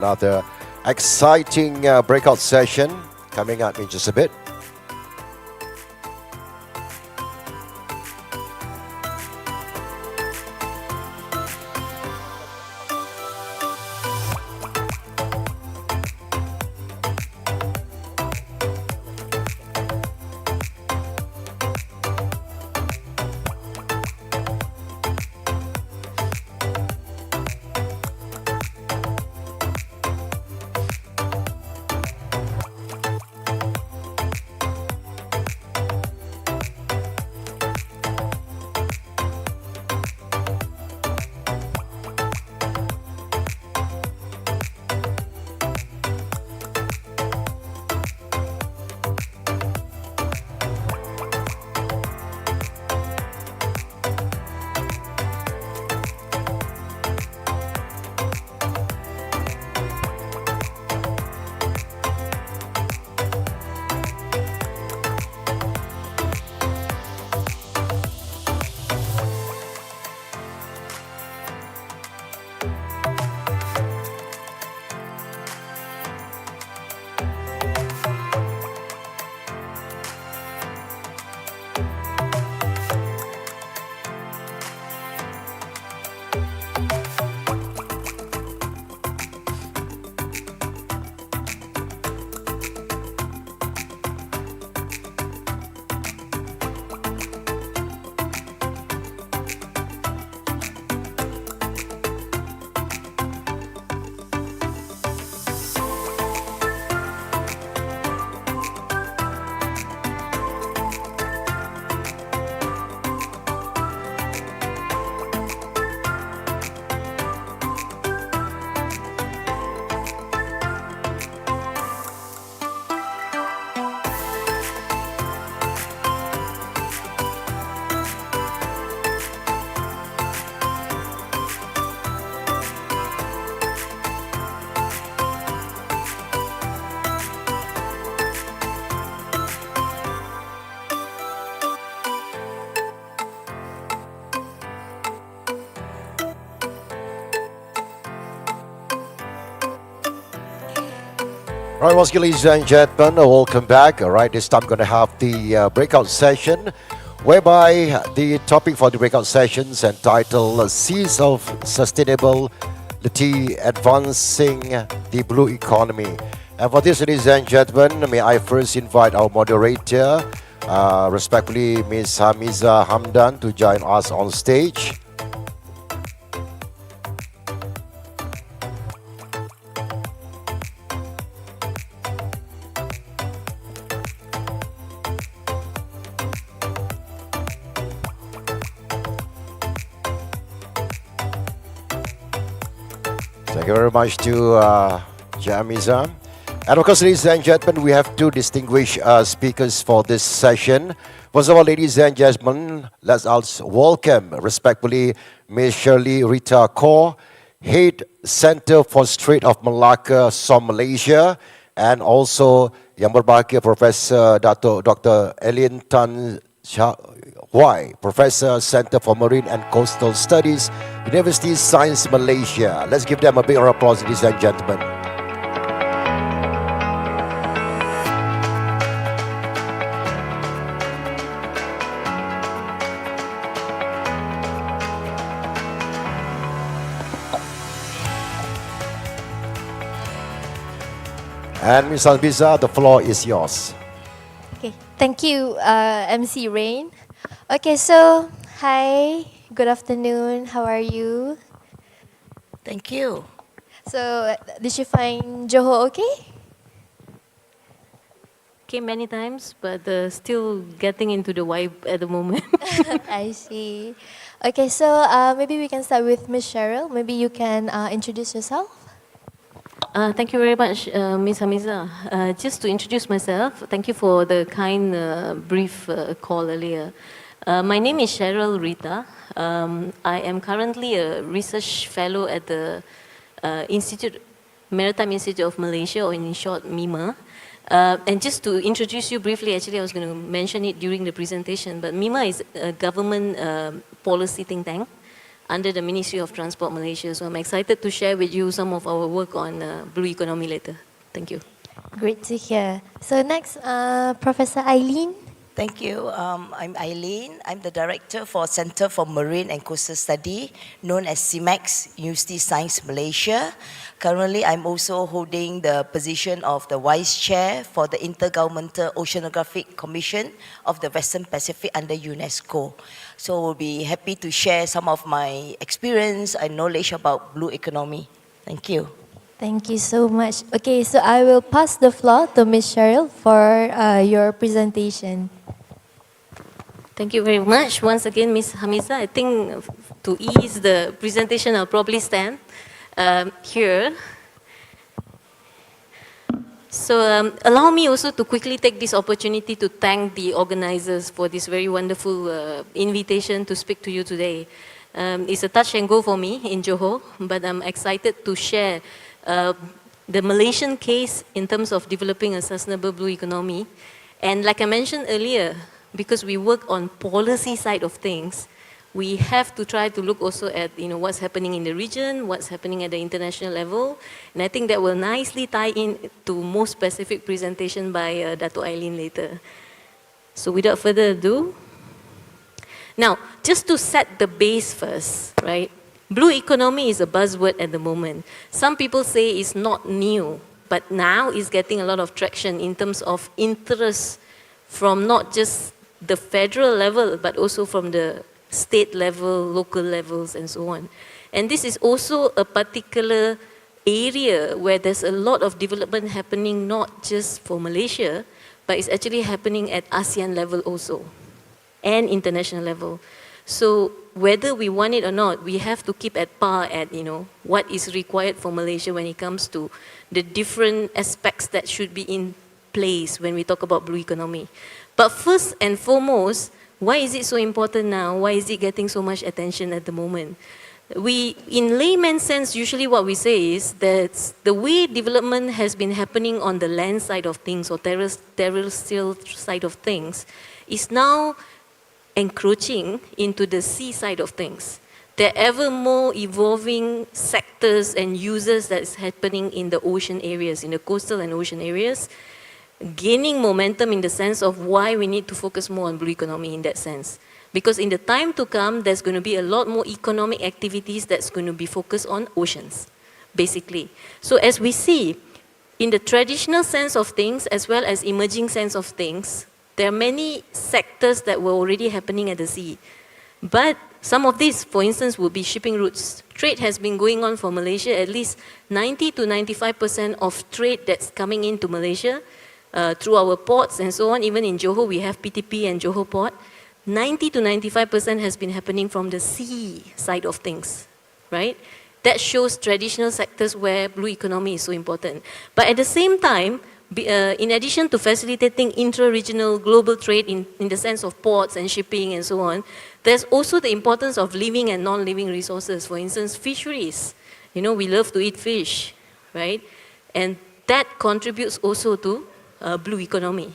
Another exciting breakout session coming up in just a bit. Right, once again, ladies and gentlemen, welcome back. All right, this time I'm going to have the breakout session, whereby the topic for the breakout sessions entitled Seeds of Sustainability Advancing the Blue Economy. And for this, ladies and gentlemen, may I first invite our moderator, respectfully Ms. Hamiza Hamdan, to join us on stage. Thank you very much to Jamiza. And of course, ladies and gentlemen, we have two distinguished speakers for this session. First of all, ladies and gentlemen, let us welcome respectfully Ms. Shirley Rita Kaur, Head Center for Strait of Malacca, SOM Malaysia, and also Yang Berbahagia Professor Dr. Alien Tan Huai, Professor, Center for Marine and Coastal Studies, University Science Malaysia. Let's give them a big round of applause, ladies and gentlemen. And Ms. Albiza, the floor is yours. Okay, thank you, MC Rain. Okay, so hi, good afternoon. How are you? Thank you. So, did you find Johor okay? Came many times, but still getting into the vibe at the moment. I see. Okay, so maybe we can start with Miss Cheryl. Maybe you can introduce yourself. Thank you very much, Ms. Hamiza. Just to introduce myself, thank you for the kind brief call earlier. My name is Cheryl Rita. I am currently a research fellow at the Maritime Institute of Malaysia, or in short, MIMA. And just to introduce you briefly, actually I was going to mention it during the presentation, but MIMA is a government policy think tank. under the Ministry of Transport Malaysia. So I'm excited to share with you some of our work on blue economy later. Thank you. Great to hear. So next, Professor Eileen. Thank you. I'm Eileen. I'm the director for Centre for Marine and Coastal Study, known as CIMAX, University Science Malaysia. Currently, I'm also holding the position of the Vice Chair for the Intergovernmental Oceanographic Commission of the Western Pacific under UNESCO. So we'll be happy to share some of my experience and knowledge about blue economy. Thank you. Thank you so much. Okay, so I will pass the floor to Ms. Cheryl for your presentation. Thank you very much. Once again, Ms. Hamiza, I think to ease the presentation, I'll probably stand here. So allow me also to quickly take this opportunity to thank the organizers for this very wonderful invitation to speak to you today. It's a touch and go for me in Johor, but I'm excited to share the Malaysian case in terms of developing a sustainable blue economy. And like I mentioned earlier, because we work on policy side of things, we have to try to look also at what's happening in the region, what's happening at the international level, and I think that will nicely tie in to more specific presentation by Dato' Eileen later. So without further ado, now just to set the base first, right? Blue economy is a buzzword at the moment. Some people say it's not new, but now it's getting a lot of traction in terms of interest from not just the federal level, but also from the state level, local levels, and so on. And this is also a particular area where there's a lot of development happening, not just for Malaysia, but it's actually happening at ASEAN level also, and international level. So whether we want it or not, we have to keep at par at what is required for Malaysia when it comes to the different aspects that should be in place when we talk about blue economy. But first and foremost, why is it so important now? Why is it getting so much attention at the moment? We, in layman's sense, usually what we say is that the way development has been happening on the land side of things or terrestrial side of things is now encroaching into the sea side of things. There are ever more evolving sectors and users that's happening in the ocean areas, in the coastal and ocean areas, gaining momentum in the sense of why we need to focus more on blue economy in that sense. Because in the time to come, there's going to be a lot more economic activities that's going to be focused on oceans, basically. So as we see, in the traditional sense of things, as well as emerging sense of things, there are many sectors that were already happening at the sea. But some of these, for instance, would be shipping routes. Trade has been going on for Malaysia, at least 90 to 95% of trade that's coming into Malaysia through our ports and so on. Even in Johor, we have PTP and Johor Port. 90 to 95% has been happening from the sea side of things, right? That shows traditional sectors where blue economy is so important. But at the same time, in addition to facilitating intra-regional global trade in the sense of ports and shipping and so on, there's also the importance of living and non-living resources. For instance, fisheries. We love to eat fish, right? And that contributes also to blue economy.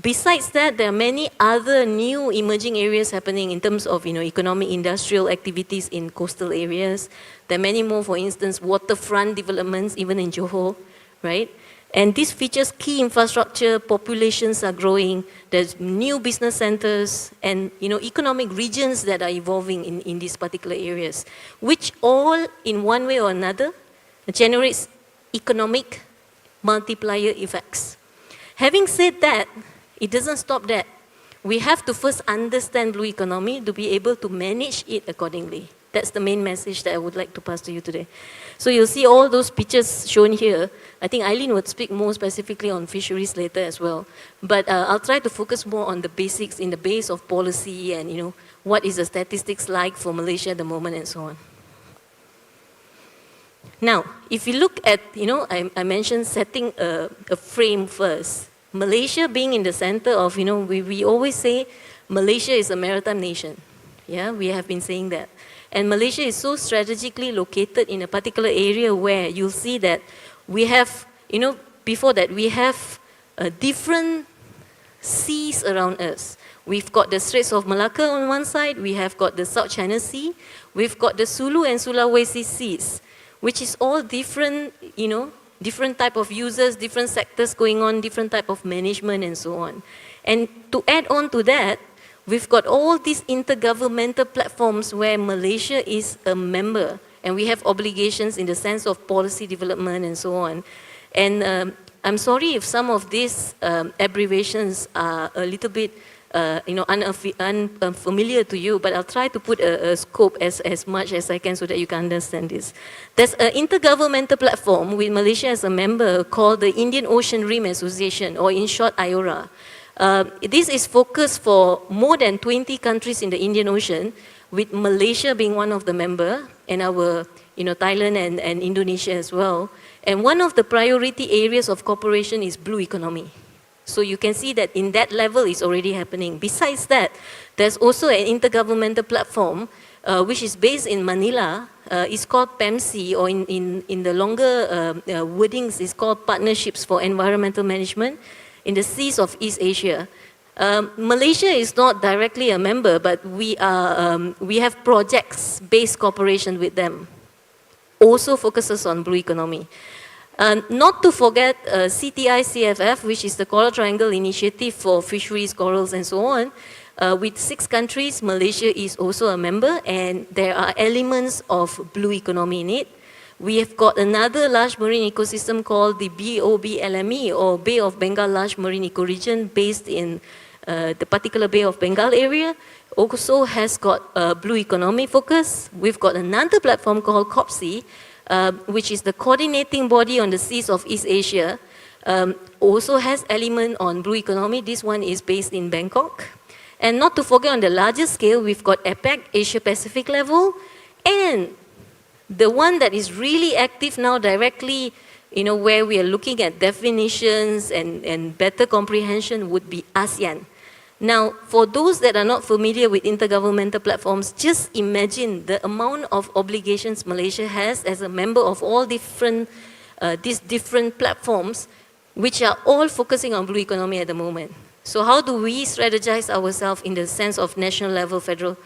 Besides that, there are many other new emerging areas happening in terms of economic industrial activities in coastal areas. There are many more, for instance, waterfront developments even in Johor, right? And this features key infrastructure, populations are growing, there's new business centers and economic regions that are evolving in these particular areas, which all in one way or another generates economic multiplier effects. Having said that, it doesn't stop that. We have to first understand blue economy to be able to manage it accordingly. That's the main message that I would like to pass to you today. So you'll see all those pictures shown here. I think Eileen would speak more specifically on fisheries later as well. But I'll try to focus more on the basics in the base of policy and what is the statistics like for Malaysia at the moment and so on. Now, if you look at, I mentioned setting a frame first. Malaysia being in the center of, we always say Malaysia is a maritime nation. Yeah, we have been saying that. And Malaysia is so strategically located in a particular area where you'll see that we have, before that, we have different seas around us. We've got the Straits of Malacca on one side, we have got the South China Sea, we've got the Sulu and Sulawesi Seas, which is all different, different type of users, different sectors going on, different type of management and so on. And to add on to that, we've got all these intergovernmental platforms where Malaysia is a member and we have obligations in the sense of policy development and so on. And I'm sorry if some of these abbreviations are a little bit unfamiliar to you, but I'll try to put a scope as much as I can so that you can understand this. There's an intergovernmental platform with Malaysia as a member called the Indian Ocean Rim Association, or in short, IORA. This is focused for more than 20 countries in the Indian Ocean, with Malaysia being one of the member, and our, Thailand and Indonesia as well. And one of the priority areas of cooperation is blue economy. So you can see that in that level it's already happening. Besides that, there's also an intergovernmental platform which is based in Manila. It's called PEMC, or in the longer wordings, it's called Partnerships for Environmental Management in the Seas of East Asia. Malaysia is not directly a member, but we have projects-based cooperation with them. Also focuses on blue economy. Not to forget CTI-CFF, which is the Coral Triangle Initiative for Fisheries, Corals and so on. With 6 countries, Malaysia is also a member, and there are elements of blue economy in it. We have got another large marine ecosystem called the BOBLME, or Bay of Bengal Large Marine Ecoregion, based in the particular Bay of Bengal area. Also has got a blue economy focus. We've got another platform called COPSI, which is the coordinating body on the seas of East Asia, also has element on blue economy. This one is based in Bangkok. And not to forget, on the larger scale, we've got APEC, Asia Pacific level, and the one that is really active now directly, where we are looking at definitions and better comprehension, would be ASEAN. Now, for those that are not familiar with intergovernmental platforms, just imagine the amount of obligations Malaysia has as a member of all these different platforms, which are all focusing on blue economy at the moment. So how do we strategize ourselves in the sense of national level, federal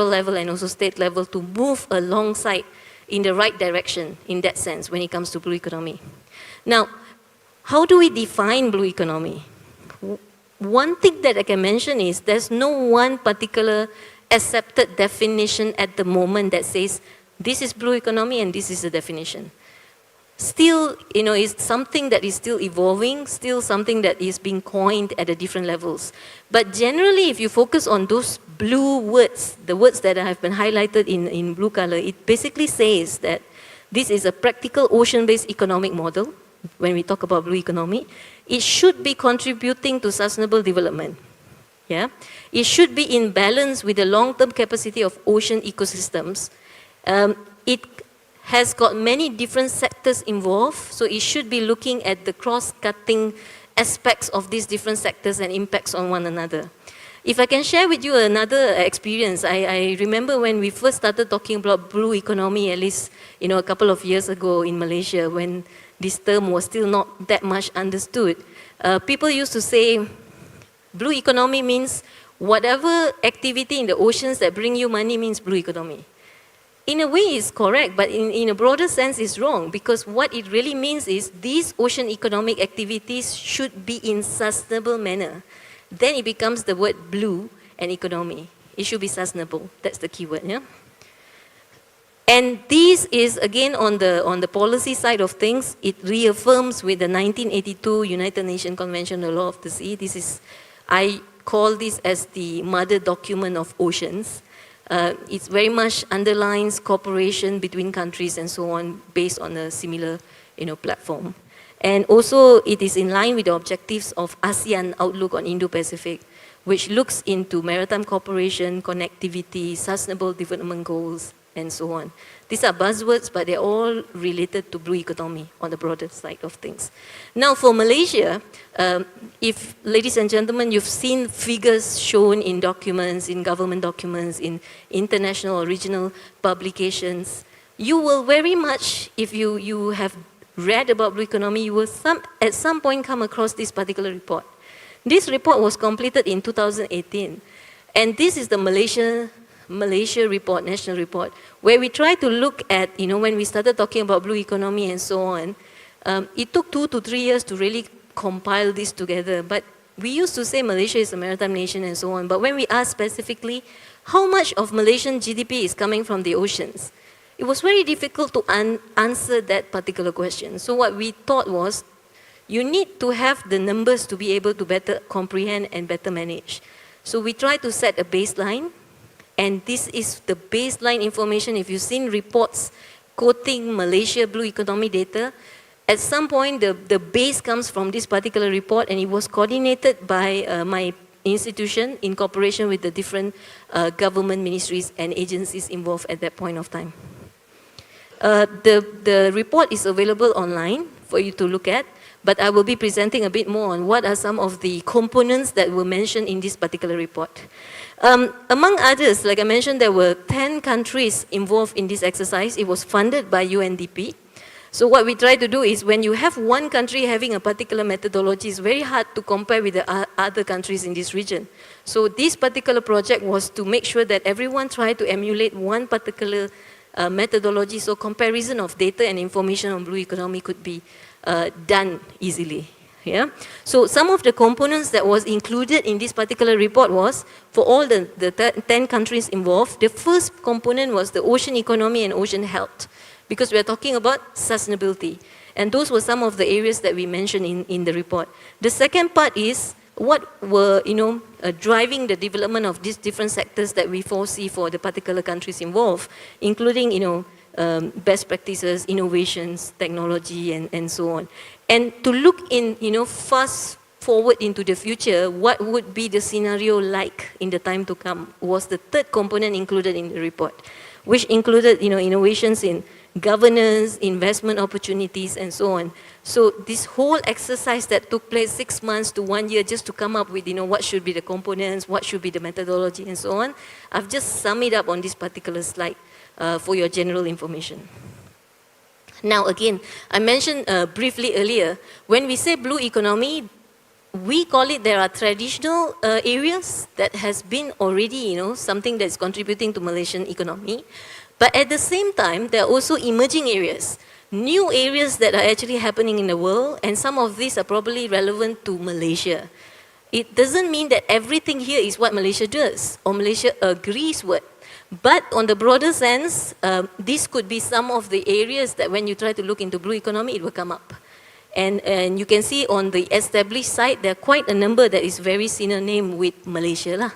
level, and also state level to move alongside in the right direction in that sense when it comes to blue economy? Now, how do we define blue economy? One thing that I can mention is there's no one particular accepted definition at the moment that says this is blue economy and this is the definition. Still, it's something that is still evolving, still something that is being coined at the different levels. But generally, if you focus on those blue words, the words that have been highlighted in blue color, it basically says that this is a practical ocean-based economic model. When we talk about blue economy, it should be contributing to sustainable development. Yeah, it should be in balance with the long-term capacity of ocean ecosystems. It has got many different sectors involved, so it should be looking at the cross-cutting aspects of these different sectors and impacts on one another. If I can share with you another experience, I remember when we first started talking about blue economy, at least a couple of years ago in Malaysia, when this term was still not that much understood. People used to say, blue economy means whatever activity in the oceans that bring you money means blue economy. In a way, it's correct, but in a broader sense, it's wrong, because what it really means is these ocean economic activities should be in sustainable manner. Then it becomes the word blue and economy. It should be sustainable. That's the key word, yeah? And this is, again, on the policy side of things, it reaffirms with the 1982 United Nations Convention on the Law of the Sea. I call this as the mother document of oceans. It very much underlines cooperation between countries and so on, based on a similar, platform. And also, it is in line with the objectives of ASEAN Outlook on Indo-Pacific, which looks into maritime cooperation, connectivity, sustainable development goals, and so on. These are buzzwords, but they're all related to blue economy on the broader side of things. Now, for Malaysia, if, ladies and gentlemen, you've seen figures shown in documents, in government documents, in international or regional publications, you will very much, if you have read about blue economy, you will at some point come across this particular report. This report was completed in 2018. And this is the Malaysia report, national report, where we try to look at, when we started talking about blue economy and so on, it took 2 to 3 years to really compile this together. But we used to say Malaysia is a maritime nation and so on. But when we asked specifically, how much of Malaysian GDP is coming from the oceans? It was very difficult to answer that particular question. So what we thought was, you need to have the numbers to be able to better comprehend and better manage. So we tried to set a baseline, and this is the baseline information. If you've seen reports quoting Malaysia blue economy data, at some point the base comes from this particular report, and it was coordinated by my institution in cooperation with the different government ministries and agencies involved at that point of time. The report is available online for you to look at, but I will be presenting a bit more on what are some of the components that were mentioned in this particular report. Among others, like I mentioned, there were 10 countries involved in this exercise. It was funded by UNDP. So what we try to do is, when you have one country having a particular methodology, it's very hard to compare with the other countries in this region. So this particular project was to make sure that everyone tried to emulate one particular methodology, so comparison of data and information on blue economy could be done easily. Yeah? So some of the components that was included in this particular report was, for all the 10 countries involved, the first component was the ocean economy and ocean health, because we are talking about sustainability. And those were some of the areas that we mentioned in the report. The second part is, what were driving the development of these different sectors that we foresee for the particular countries involved, including best practices, innovations, technology, and so on. And to look in, fast forward into the future, what would be the scenario like in the time to come was the third component included in the report, which included, innovations in governance, investment opportunities, and so on. So this whole exercise that took place 6 months to 1 year just to come up with, what should be the components, what should be the methodology, and so on, I've just summed it up on this particular slide for your general information. Now again, I mentioned briefly earlier, when we say blue economy, we call it, there are traditional areas that has been already, something that's contributing to Malaysian economy. But at the same time, there are also emerging areas, new areas that are actually happening in the world, and some of these are probably relevant to Malaysia. It doesn't mean that everything here is what Malaysia does, or Malaysia agrees with. But on the broader sense, this could be some of the areas that when you try to look into blue economy, it will come up. And you can see on the established side, there are quite a number that is very synonym with Malaysia lah.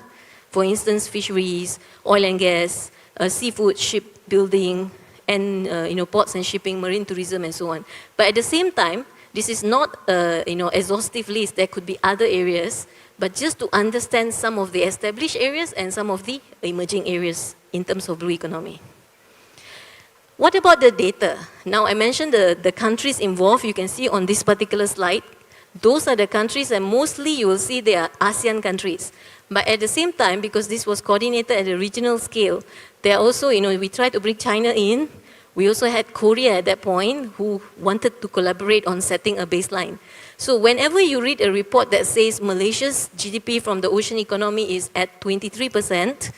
For instance, fisheries, oil and gas, seafood, shipbuilding, and ports and shipping, marine tourism, and so on. But at the same time, this is not exhaustive list. There could be other areas, but just to understand some of the established areas and some of the emerging areas in terms of blue economy. What about the data? Now I mentioned the countries involved. You can see on this particular slide, those are the countries, and mostly you will see they are ASEAN countries. But at the same time, because this was coordinated at a regional scale, there are also, we tried to bring China in. We also had Korea at that point who wanted to collaborate on setting a baseline. So whenever you read a report that says Malaysia's GDP from the ocean economy is at 23%,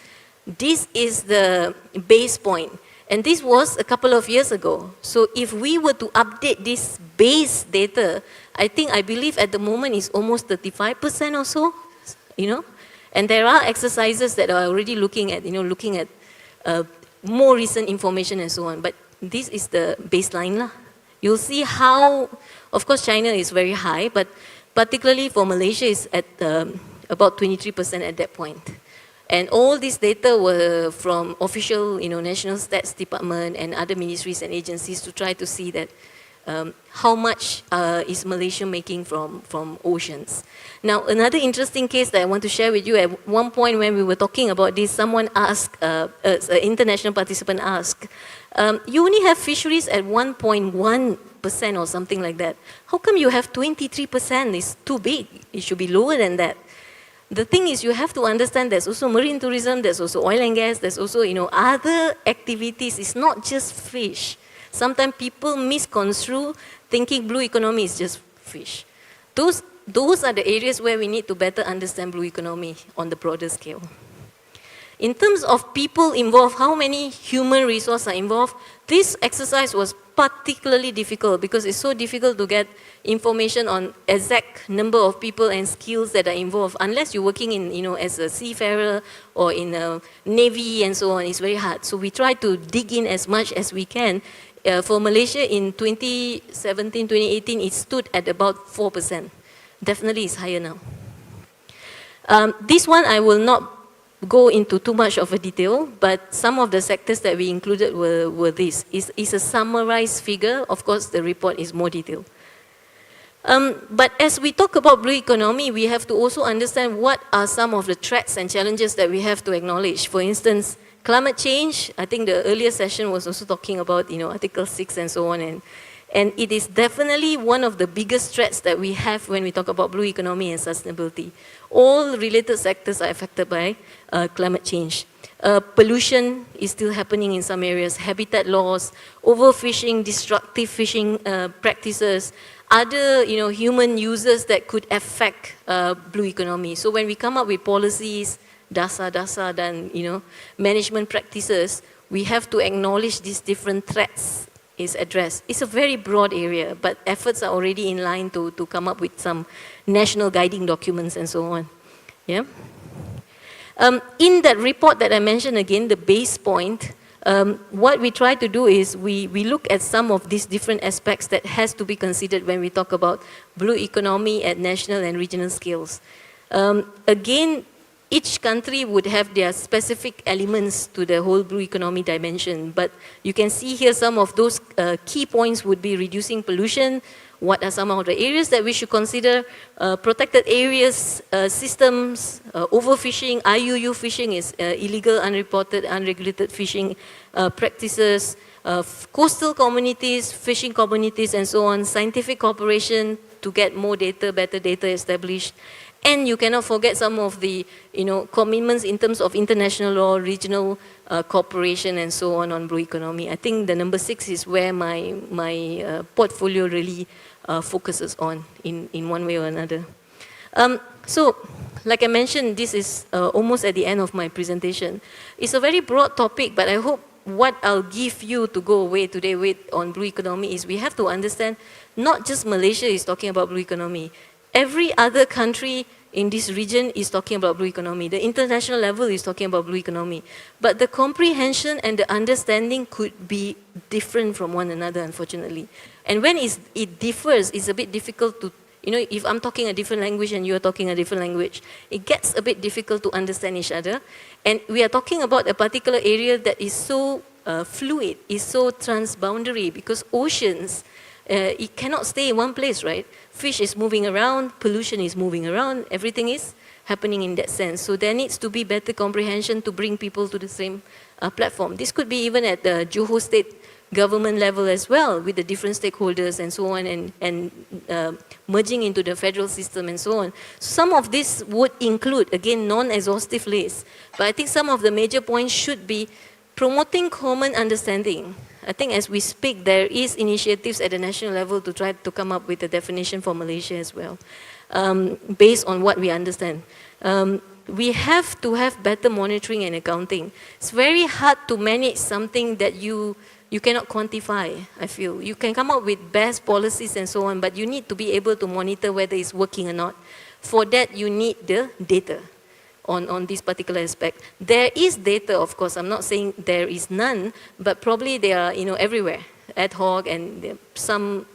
this is the base point. And this was a couple of years ago. So if we were to update this base data, I believe at the moment it's almost 35% or so, And there are exercises that are already looking at, more recent information and so on. But this is the baseline lah. You'll see how, of course, China is very high, but particularly for Malaysia is at about 23% at that point. And all this data were from official, National Stats Department and other ministries and agencies to try to see that how much is Malaysia making from oceans. Now, another interesting case that I want to share with you, at one point when we were talking about this, someone asked, an international participant asked, you only have fisheries at 1.1% or something like that. How come you have 23%? It's too big. It should be lower than that. The thing is, you have to understand there's also marine tourism, there's also oil and gas, there's also, other activities. It's not just fish. Sometimes people misconstrue thinking blue economy is just fish. those are the areas where we need to better understand blue economy on the broader scale. In terms of people involved, how many human resources are involved, this exercise was particularly difficult because it's so difficult to get information on exact number of people and skills that are involved. Unless you're working in, as a seafarer or in a navy and so on, it's very hard. So we try to dig in as much as we can. For Malaysia in 2017, 2018, it stood at about 4%. Definitely it's higher now. This one I will not go into too much of a detail, but some of the sectors that we included were this. It's a summarized figure. Of course, the report is more detailed. But as we talk about blue economy, we have to also understand what are some of the threats and challenges that we have to acknowledge. For instance, climate change. I think the earlier session was also talking about, Article 6 and so on, and it is definitely one of the biggest threats that we have when we talk about blue economy and sustainability. All related sectors are affected by climate change. Pollution is still happening in some areas, habitat loss, overfishing, destructive fishing practices, other human users that could affect blue economy. So when we come up with policies, dasar dan management practices, we have to acknowledge these different threats is addressed. It's a very broad area, but efforts are already in line to come up with some national guiding documents and so on. Yeah. In that report that I mentioned again, the base point, what we try to do is we look at some of these different aspects that has to be considered when we talk about blue economy at national and regional scales. Again, each country would have their specific elements to the whole blue economy dimension, but you can see here some of those key points would be reducing pollution. What are some of the areas that we should consider? Protected areas, systems, overfishing, IUU fishing is illegal, unreported, unregulated fishing practices, coastal communities, fishing communities and so on, scientific cooperation to get more data, better data established. And you cannot forget some of the commitments in terms of international law, regional cooperation and so on blue economy. I think the number 6 is where my portfolio really focuses on in one way or another. So, like I mentioned, this is almost at the end of my presentation. It's a very broad topic, but I hope what I'll give you to go away today with on blue economy is we have to understand not just Malaysia is talking about blue economy. Every other country in this region is talking about blue economy. The international level is talking about blue economy. But the comprehension and the understanding could be different from one another, unfortunately. And when it differs, it's a bit difficult to, if I'm talking a different language and you're talking a different language, it gets a bit difficult to understand each other. And we are talking about a particular area that is so fluid, is so transboundary, because oceans, it cannot stay in one place, right? Fish is moving around, pollution is moving around, everything is happening in that sense. So there needs to be better comprehension to bring people to the same platform. This could be even at the Johor state government level as well, with the different stakeholders and so on, and merging into the federal system and so on. Some of this would include, again, non-exhaustive list, but I think some of the major points should be promoting common understanding. I think as we speak, there is initiatives at the national level to try to come up with a definition for Malaysia as well, based on what we understand. We have to have better monitoring and accounting. It's very hard to manage something that you cannot quantify, I feel. You can come up with best policies and so on, but you need to be able to monitor whether it's working or not. For that, you need the data on this particular aspect. There is data, of course. I'm not saying there is none, but probably they are everywhere, ad hoc, and some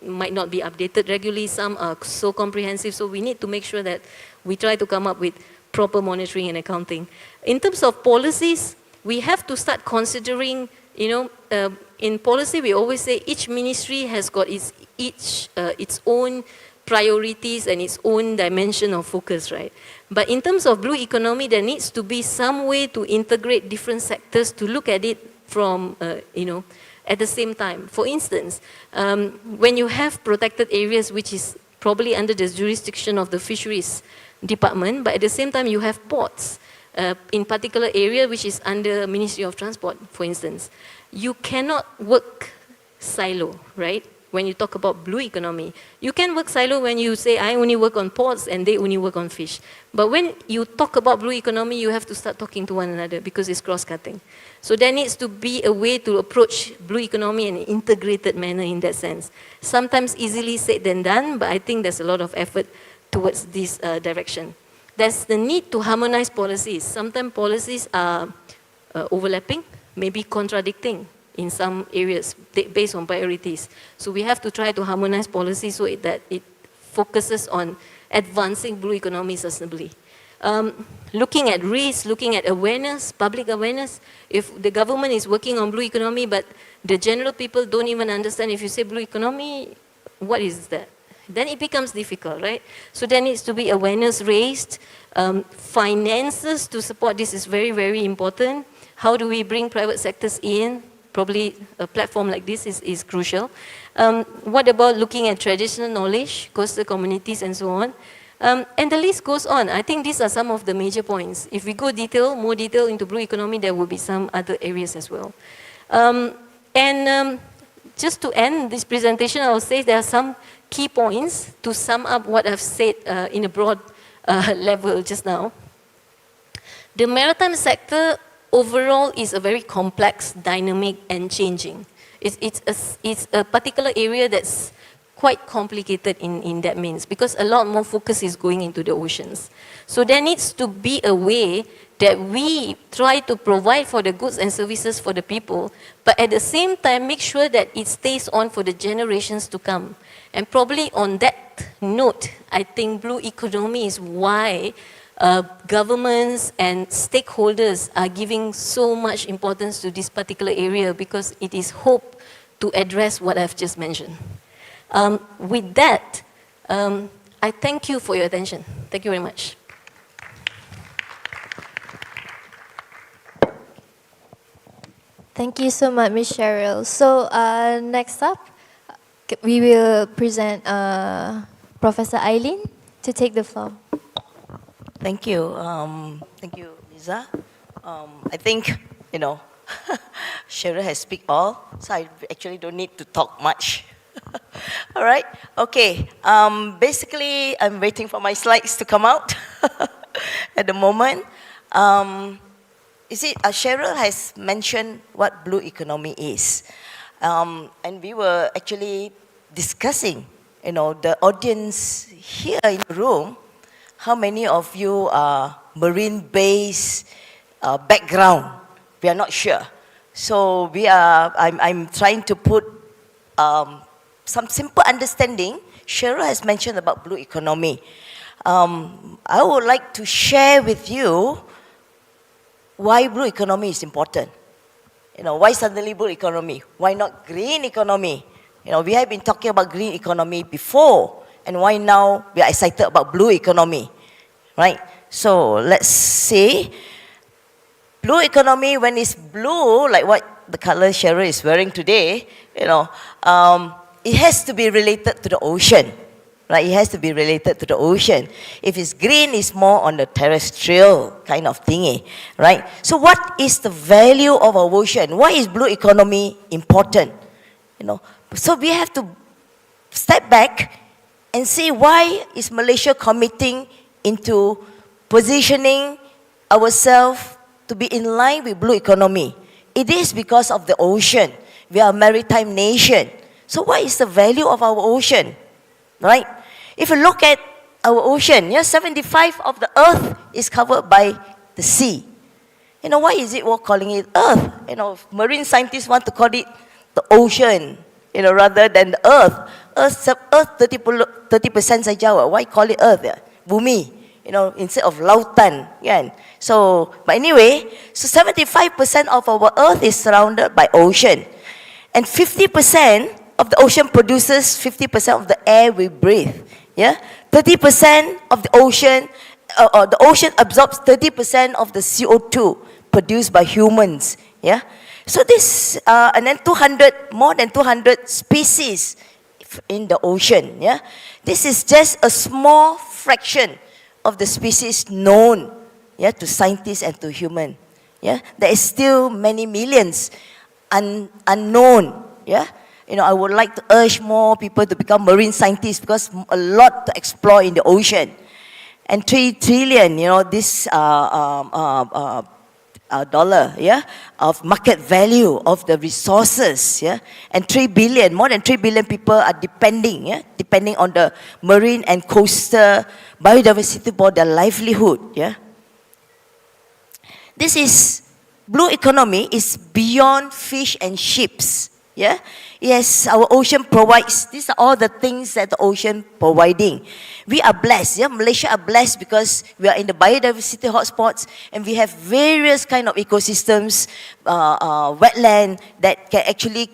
might not be updated regularly, some are so comprehensive, so we need to make sure that we try to come up with proper monitoring and accounting. In terms of policies, we have to start considering, in policy we always say each ministry has got its own priorities and its own dimension of focus, right? But in terms of blue economy, there needs to be some way to integrate different sectors to look at it from, at the same time. For instance, when you have protected areas which is probably under the jurisdiction of the fisheries department, but at the same time you have ports in particular area which is under Ministry of Transport, for instance, you cannot work silo, right? when you talk about blue economy. You can work silo when you say, I only work on ports and they only work on fish. But when you talk about blue economy, you have to start talking to one another because it's cross-cutting. So there needs to be a way to approach blue economy in an integrated manner in that sense. Sometimes easily said than done, but I think there's a lot of effort towards this direction. There's the need to harmonize policies. Sometimes policies are overlapping, maybe contradicting in some areas based on priorities. So we have to try to harmonize policies so that it focuses on advancing blue economy sustainably. Looking at risk, looking at awareness, public awareness. If the government is working on blue economy, but the general people don't even understand, if you say blue economy, what is that? Then it becomes difficult, right? So there needs to be awareness raised. Finances to support this is very, very important. How do we bring private sectors in? Probably a platform like this is crucial. What about looking at traditional knowledge, coastal communities and so on? And the list goes on. I think these are some of the major points. If we go more detail into blue economy, there will be some other areas as well. Just to end this presentation, I will say there are some key points to sum up what I've said in a broad level just now. The maritime sector overall is a very complex, dynamic, and changing. It's a particular area that's quite complicated in that means because a lot more focus is going into the oceans. So there needs to be a way that we try to provide for the goods and services for the people, but at the same time make sure that it stays on for the generations to come. And probably on that note, I think blue economy is why governments and stakeholders are giving so much importance to this particular area because it is hope to address what I've just mentioned. With that, I thank you for your attention. Thank you very much. Thank you so much, Ms. Cheryl. So next up, we will present Professor Eileen to take the floor. Thank you. Thank you, Lisa. I think, Cheryl has speak all, so I actually don't need to talk much. All right, okay. Basically, I'm waiting for my slides to come out at the moment. Cheryl has mentioned what blue economy is. And we were actually discussing, the audience here in the room, how many of you are marine-based background? We are not sure. So I'm trying to put some simple understanding. Cheryl has mentioned about blue economy. I would like to share with you why blue economy is important. Why suddenly blue economy? Why not green economy? We have been talking about green economy before, and why now we are excited about blue economy, right? So let's see. Blue economy, when it's blue, like what the color Cheryl is wearing today, it has to be related to the ocean, right? It has to be related to the ocean. If it's green, it's more on the terrestrial kind of thingy, right? So what is the value of our ocean? Why is blue economy important? So we have to step back and see why is Malaysia committing into positioning ourselves to be in line with blue economy. It is because of the ocean. We are a maritime nation. So what is the value of our ocean, right? If you look at our ocean, 75% of the earth is covered by the sea. Why is it we're calling it earth? Marine scientists want to call it the ocean, rather than the earth. Earth 30% saja. Why call it earth? Bumi, instead of lautan. So, but anyway, so 75% of our earth is surrounded by ocean. And 50% of the ocean produces 50% of the air we breathe. 30% of the ocean absorbs 30% of the CO2 produced by humans. So this, and then more than 200 species in the ocean. This is just a small fraction of the species known, to scientists and to human. There is still many millions unknown. I would like to urge more people to become marine scientists because a lot to explore in the ocean. And 3 trillion, this dollar, of market value of the resources, and 3 billion, more than 3 billion people are depending on the marine and coastal biodiversity for their livelihood, This is, blue economy is beyond fish and ships, Yes, our ocean provides, these are all the things that the ocean providing. We are blessed, Malaysia are blessed because we are in the biodiversity hotspots and we have various kind of ecosystems, wetland that can actually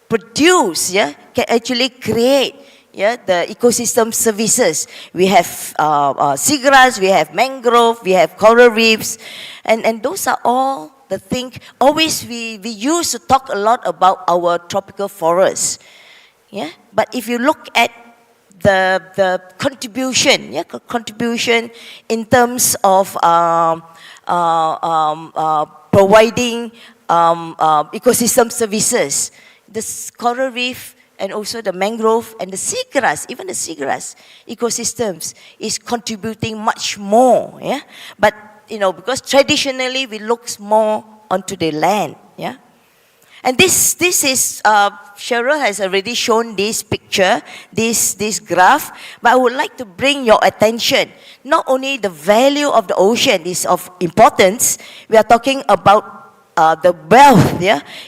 produce, can actually create the ecosystem services. We have seagrass, we have mangrove, we have coral reefs, and those are all the thing. Always we used to talk a lot about our tropical forests, But if you look at the contribution, contribution in terms of providing ecosystem services, the coral reef and also the mangrove and the seagrass, even the seagrass ecosystems is contributing much more, But because traditionally we look more onto the land, And this is, Cheryl has already shown this picture, this graph, but I would like to bring your attention. Not only the value of the ocean is of importance, we are talking about the wealth,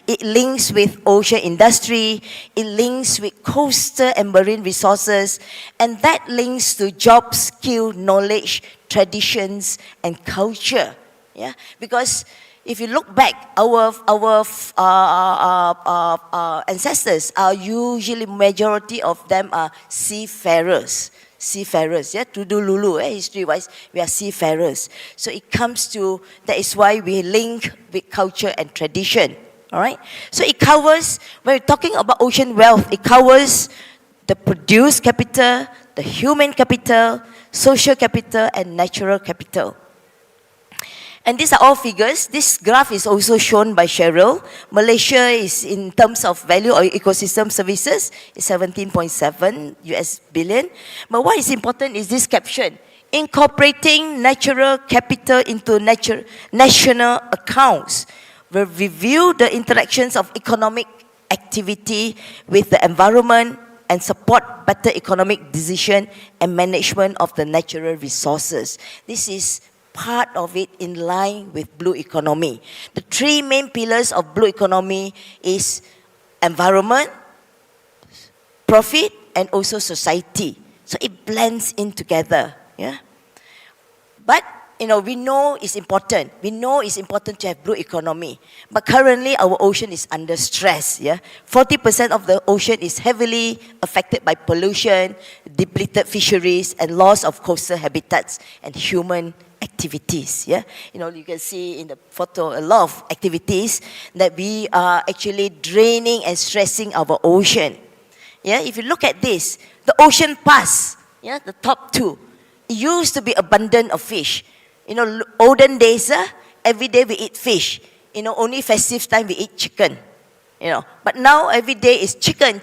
It links with ocean industry, it links with coastal and marine resources, and that links to jobs, skill, knowledge, traditions, and culture, Because if you look back, our ancestors are usually, majority of them are seafarers, to do Lulu, history-wise, we are seafarers. So it comes to, that is why we link with culture and tradition, all right? So it covers, when we're talking about ocean wealth, it covers the produced capital, the human capital, social capital, and natural capital. And these are all figures. This graph is also shown by Cheryl. Malaysia is, in terms of value or ecosystem services, is 17.7 US billion. But what is important is this caption: incorporating natural capital into national accounts will review the interactions of economic activity with the environment and support better economic decision and management of the natural resources. This is part of it in line with blue economy. The 3 main pillars of blue economy is environment, profit, and also society. So it blends in together, But, we know it's important. We know it's important to have blue economy. But currently, our ocean is under stress, 40% of the ocean is heavily affected by pollution, depleted fisheries, and loss of coastal habitats and human activities, You can see in the photo a lot of activities that we are actually draining and stressing our ocean. If you look at this, the ocean pass, the top 2, it used to be abundant of fish. Olden days, every day we eat fish. Only festive time we eat chicken. But now every day is chicken.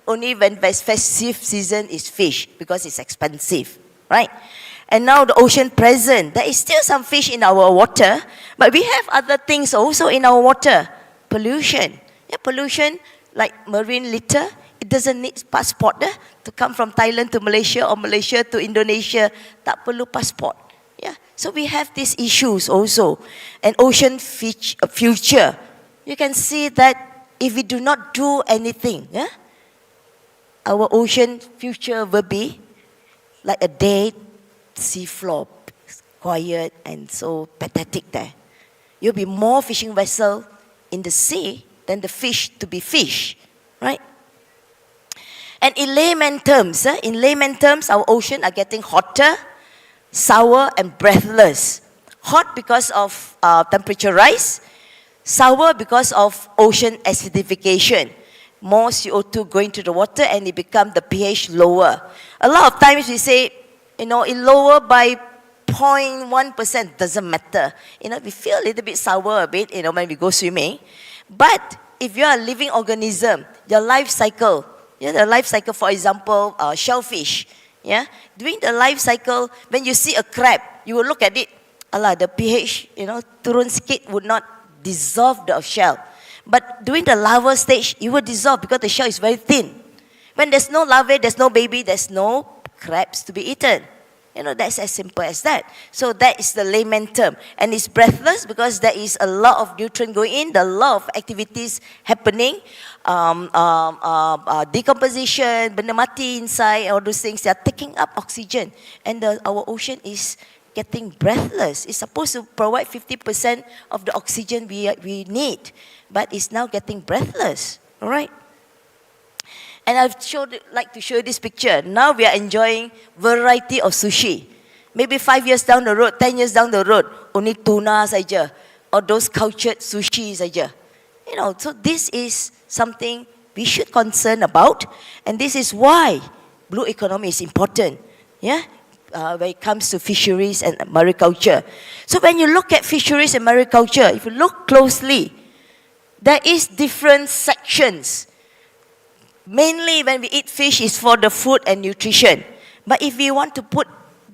Only when festive season is fish because it's expensive, right? And now the ocean present, there is still some fish in our water, but we have other things also in our water. Pollution. Pollution like marine litter, it doesn't need passport to come from Thailand to Malaysia or Malaysia to Indonesia. Tak perlu passport. So we have these issues also. And ocean future. You can see that if we do not do anything, our ocean future will be like a dead seafloor, quiet and so pathetic there. You'll be more fishing vessel in the sea than the fish to be fish, right? And in layman terms, our ocean are getting hotter, sour and breathless. Hot because of temperature rise, sour because of ocean acidification. More CO2 going to the water and it becomes the pH lower. A lot of times we say, it lower by 0.1%, doesn't matter. We feel a little bit sour a bit, when we go swimming. But if you are a living organism, your life cycle, the life cycle, for example, shellfish, during the life cycle, when you see a crab, you will look at it, the pH, turun sikit would not dissolve the shell. But during the larval stage, it will dissolve because the shell is very thin. When there's no larvae, there's no baby, there's no crabs to be eaten. That's as simple as that. So that is the layman term. And it's breathless because there is a lot of nutrient going in, there are a lot of activities happening, decomposition, benda mati inside, all those things, they are taking up oxygen. And our ocean is getting breathless. It's supposed to provide 50% of the oxygen we need, but it's now getting breathless, all right? And I've like to show you this picture. Now we are enjoying variety of sushi. Maybe 5 years down the road, 10 years down the road, only tuna saja, or those cultured sushi saja. So this is something we should concern about, and this is why blue economy is important, when it comes to fisheries and mariculture. So when you look at fisheries and mariculture, if you look closely, there is different sections. Mainly when we eat fish is for the food and nutrition. But if we want to put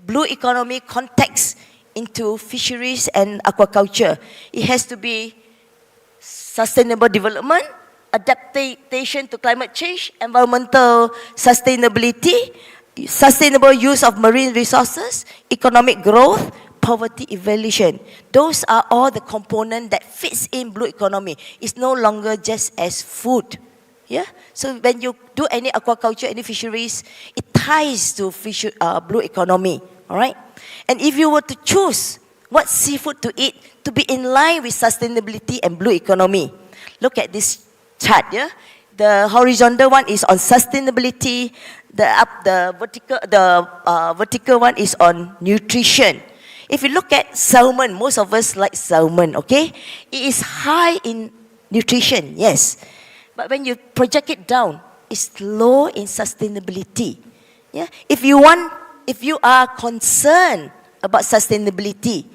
blue economy context into fisheries and aquaculture, it has to be sustainable development, adaptation to climate change, environmental sustainability, sustainable use of marine resources, economic growth, poverty evaluation. Those are all the components that fits in blue economy. It's no longer just as food. So when you do any aquaculture, any fisheries, it ties to blue economy, all right? And if you were to choose what seafood to eat to be in line with sustainability and blue economy, look at this chart, The horizontal one is on sustainability, the vertical one is on nutrition. If you look at salmon, most of us like salmon, okay? It is high in nutrition, yes. But when you project it down, it's low in sustainability. If you are concerned about sustainability,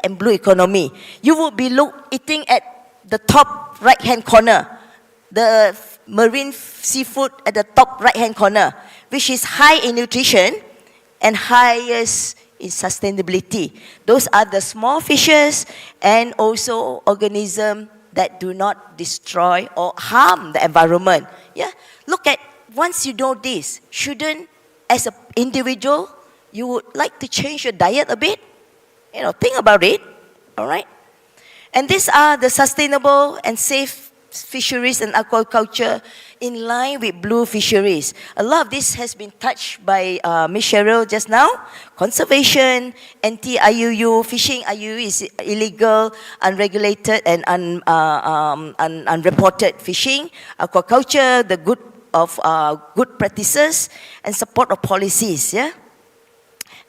and blue economy, you would be eating at the top right-hand corner, the marine seafood at the top right-hand corner, which is high in nutrition and highest in sustainability. Those are the small fishes and also organisms that do not destroy or harm the environment. Look at, once you know this, shouldn't, as an individual, you would like to change your diet a bit? Think about it, all right? And these are the sustainable and safe fisheries and aquaculture in line with blue fisheries. A lot of this has been touched by Ms. Cheryl just now. Conservation, anti-IUU, fishing IUU is illegal, unregulated and unreported fishing. Aquaculture, the good practices and support of policies,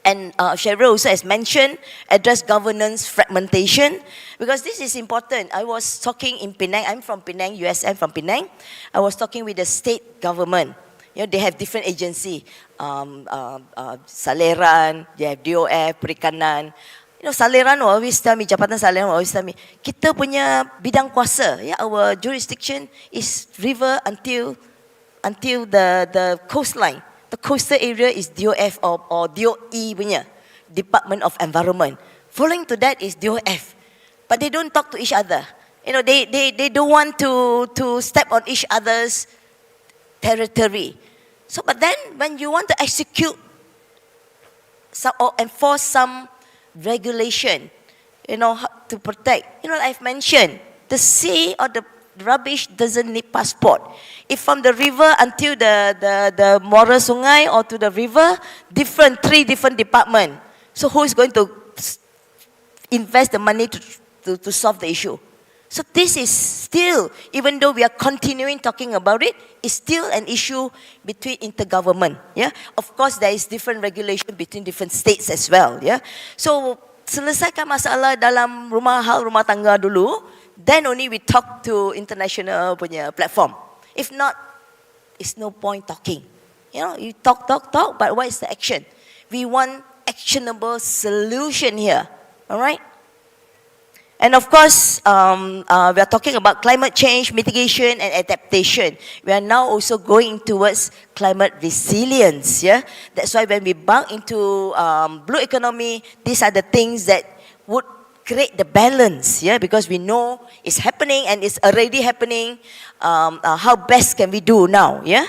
And Cheryl also has mentioned, address governance fragmentation, because this is important. I was talking in Penang, I'm from Penang, USM from Penang. I was talking with the state government. They have different agency, Saleran, they have DOF, Perikanan. Saleran will always tell me, Jabatan Saleran will always tell me, kita punya bidang kuasa, our jurisdiction is river until the coastline. The coastal area is DOF or DOE punya, Department of Environment. Following to that is DOF. But they don't talk to each other. They don't want to step on each other's territory. So, but then when you want to execute or enforce some regulation, to protect, I've mentioned, the sea or the rubbish doesn't need passport. If from the river until the Muara Sungai or to the river, 3 different departments. So who is going to invest the money to solve the issue? So this is still, even though we are continuing talking about it, it's still an issue between intergovernment. Of course, there is different regulation between different states as well. So selesaikan masalah dalam rumah tangga dulu. Then only we talk to international punya platform. If not, it's no point talking. You talk, but what is the action? We want actionable solution here. All right? And of course, we are talking about climate change, mitigation, and adaptation. We are now also going towards climate resilience. Yeah, that's why when we bump into blue economy, these are the things that would create the balance. Yeah, because we know it's happening and it's already happening. How best can we do now? Yeah.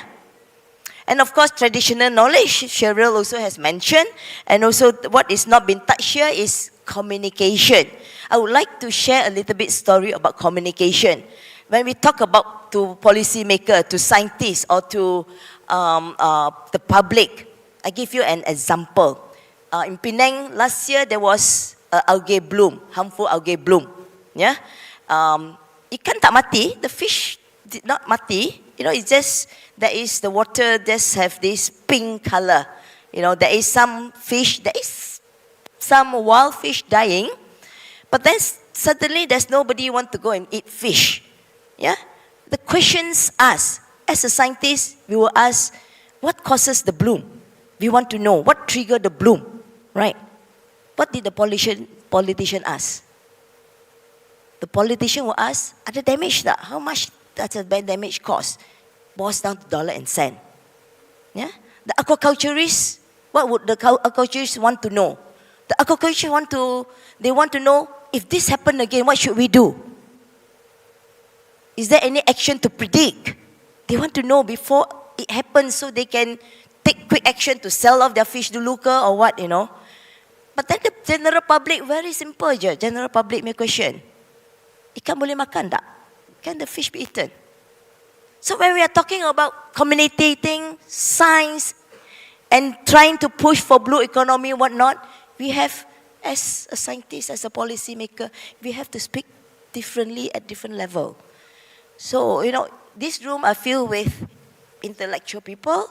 And of course, traditional knowledge, Cheryl also has mentioned. And also what is not been touched here is communication. I would like to share a little bit story about communication. When we talk about to policymaker, to scientists, or to the public, I give you an example. In Penang, last year there was algae bloom, harmful algae bloom. Yeah, ikan tak mati, the fish did not mati. You know, it's just, there is the water just have this pink color. You know, there is some fish, there is some wild fish dying, but then suddenly there's nobody want to go and eat fish. Yeah? The questions asked, as a scientist, we will ask, what causes the bloom? We want to know, what triggered the bloom, right? What did the politician ask? The politician will ask, ada damage tak? How much does the damage cost? Boils down to dollar and cent. Yeah? The aquaculturists, what would the aquaculturists want to know? The aquaculturists want to know, if this happen again, what should we do? Is there any action to predict? They want to know before it happens so they can take quick action to sell off their fish to lucre or what, you know. But then the general public, very simple je. General public punya question. Ikan boleh makan tak? Can the fish be eaten? So when we are talking about communicating science and trying to push for blue economy, whatnot, we have, as a scientist, as a policy maker, we have to speak differently at different level. So, you know, this room are filled with intellectual people,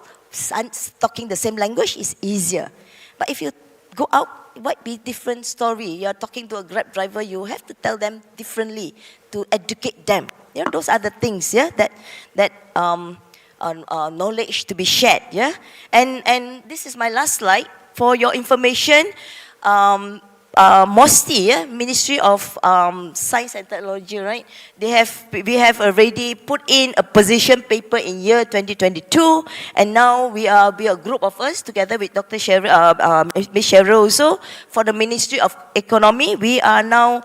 talking the same language is easier. But if you go out, it might be different story. You are talking to a Grab driver, you have to tell them differently to educate them. You know, those are the things, yeah, that knowledge to be shared, yeah. And this is my last slide for your information. MOSTI, yeah, Ministry of Science and Technology, right? We have already put in a position paper in year 2022, and now we are a group of us together with Dr. Cheryl, Ms. Cheryl also, for the Ministry of Economy. We are now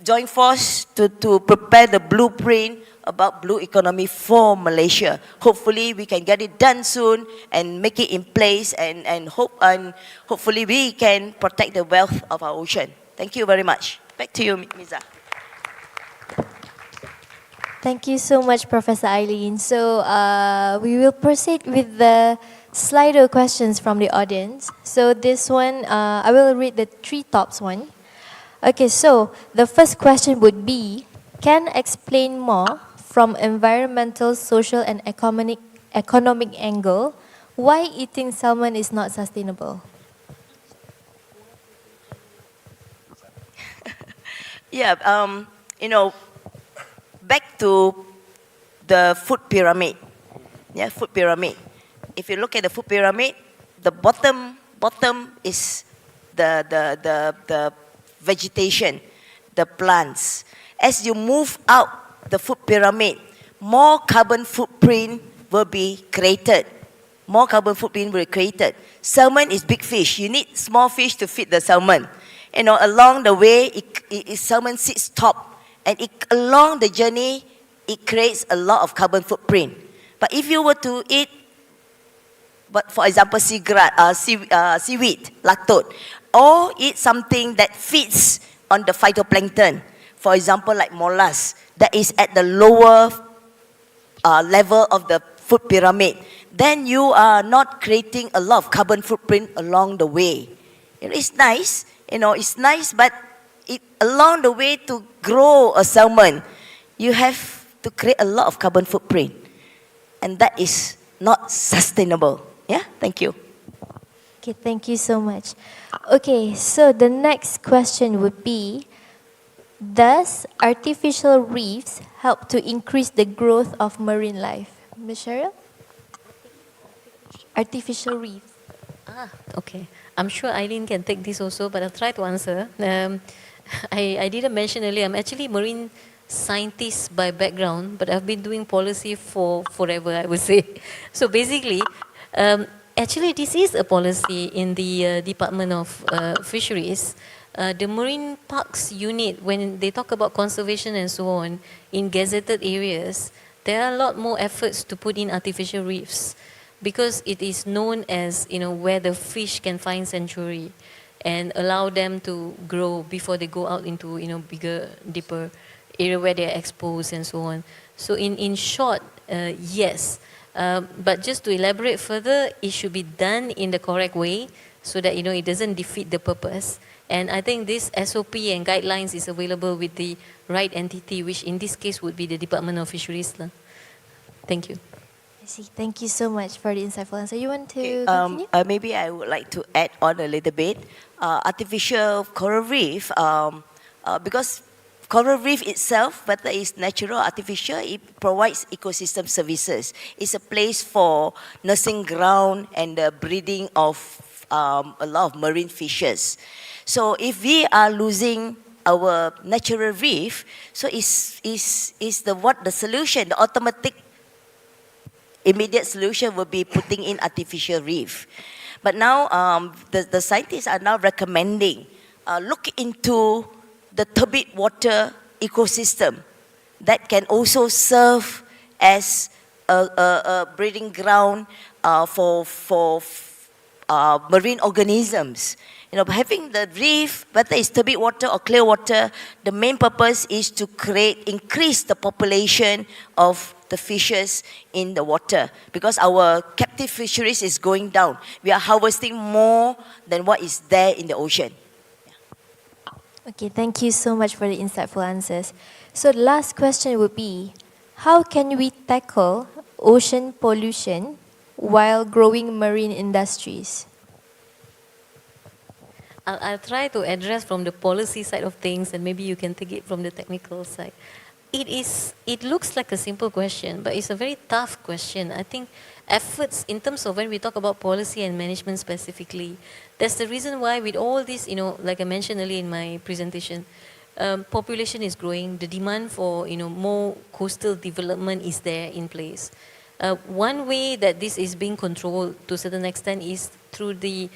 join force to prepare the blueprint about blue economy for Malaysia. Hopefully we can get it done soon and make it in place, and hopefully we can protect the wealth of our ocean. Thank you very much. Back to you, Miza. Thank you so much, Professor Eileen. So we will proceed with the Slido questions from the audience. So this one, I will read the three tops one. Okay, so the first question would be, can explain more from environmental, social and economic angle why eating salmon is not sustainable? Yeah, you know, back to the food pyramid. Yeah, food pyramid. If you look at the food pyramid, the bottom is the vegetation, the plants. As you move out the food pyramid, more carbon footprint will be created. More carbon footprint will be created. Salmon is big fish. You need small fish to feed the salmon. You know, along the way, salmon sits top, and along the journey, it creates a lot of carbon footprint. But if you were to eat, but for example, seaweed, lactose, or eat something that feeds on the phytoplankton, for example, like mollusk, that is at the lower level of the food pyramid, then you are not creating a lot of carbon footprint along the way. You know, it's nice, but along the way to grow a salmon, you have to create a lot of carbon footprint, and that is not sustainable. Yeah, thank you. Okay, thank you so much. Okay, so the next question would be, does artificial reefs help to increase the growth of marine life? Ms. Cheryl? Artificial reefs. Okay. I'm sure Eileen can take this also, but I'll try to answer. I didn't mention earlier, I'm actually marine scientist by background, but I've been doing policy for forever, I would say. So basically, actually this is a policy in the Department of Fisheries. The Marine Parks Unit, when they talk about conservation and so on, in gazetted areas, there are a lot more efforts to put in artificial reefs because it is known as, where the fish can find sanctuary and allow them to grow before they go out into, bigger, deeper area where they're exposed and so on. So in short, yes. But just to elaborate further, it should be done in the correct way so that, it doesn't defeat the purpose. And I think this SOP and guidelines is available with the right entity, which in this case would be the Department of Fisheries. Thank you. I see. Thank you so much for the insightful answer. You want to continue? Maybe I would like to add on a little bit. Artificial coral reef, because coral reef itself, whether it's natural or artificial, it provides ecosystem services. It's a place for nursing ground and the breeding of a lot of marine fishes. So if we are losing our natural reef, so is the solution, the automatic immediate solution will be putting in artificial reef. But now the scientists are now recommending look into the turbid water ecosystem that can also serve as a breeding ground for marine organisms. Having the reef, whether it's turbid water or clear water, the main purpose is to increase the population of the fishes in the water, because our captive fisheries is going down. We are harvesting more than what is there in the ocean. Okay, thank you so much for the insightful answers. So the last question would be, how can we tackle ocean pollution while growing marine industries? I'll try to address from the policy side of things, and maybe you can take it from the technical side. It looks like a simple question, but it's a very tough question. I think efforts in terms of when we talk about policy and management specifically, that's the reason why with all this, like I mentioned earlier in my presentation, population is growing, the demand for, more coastal development is there in place. One way that this is being controlled to a certain extent is through the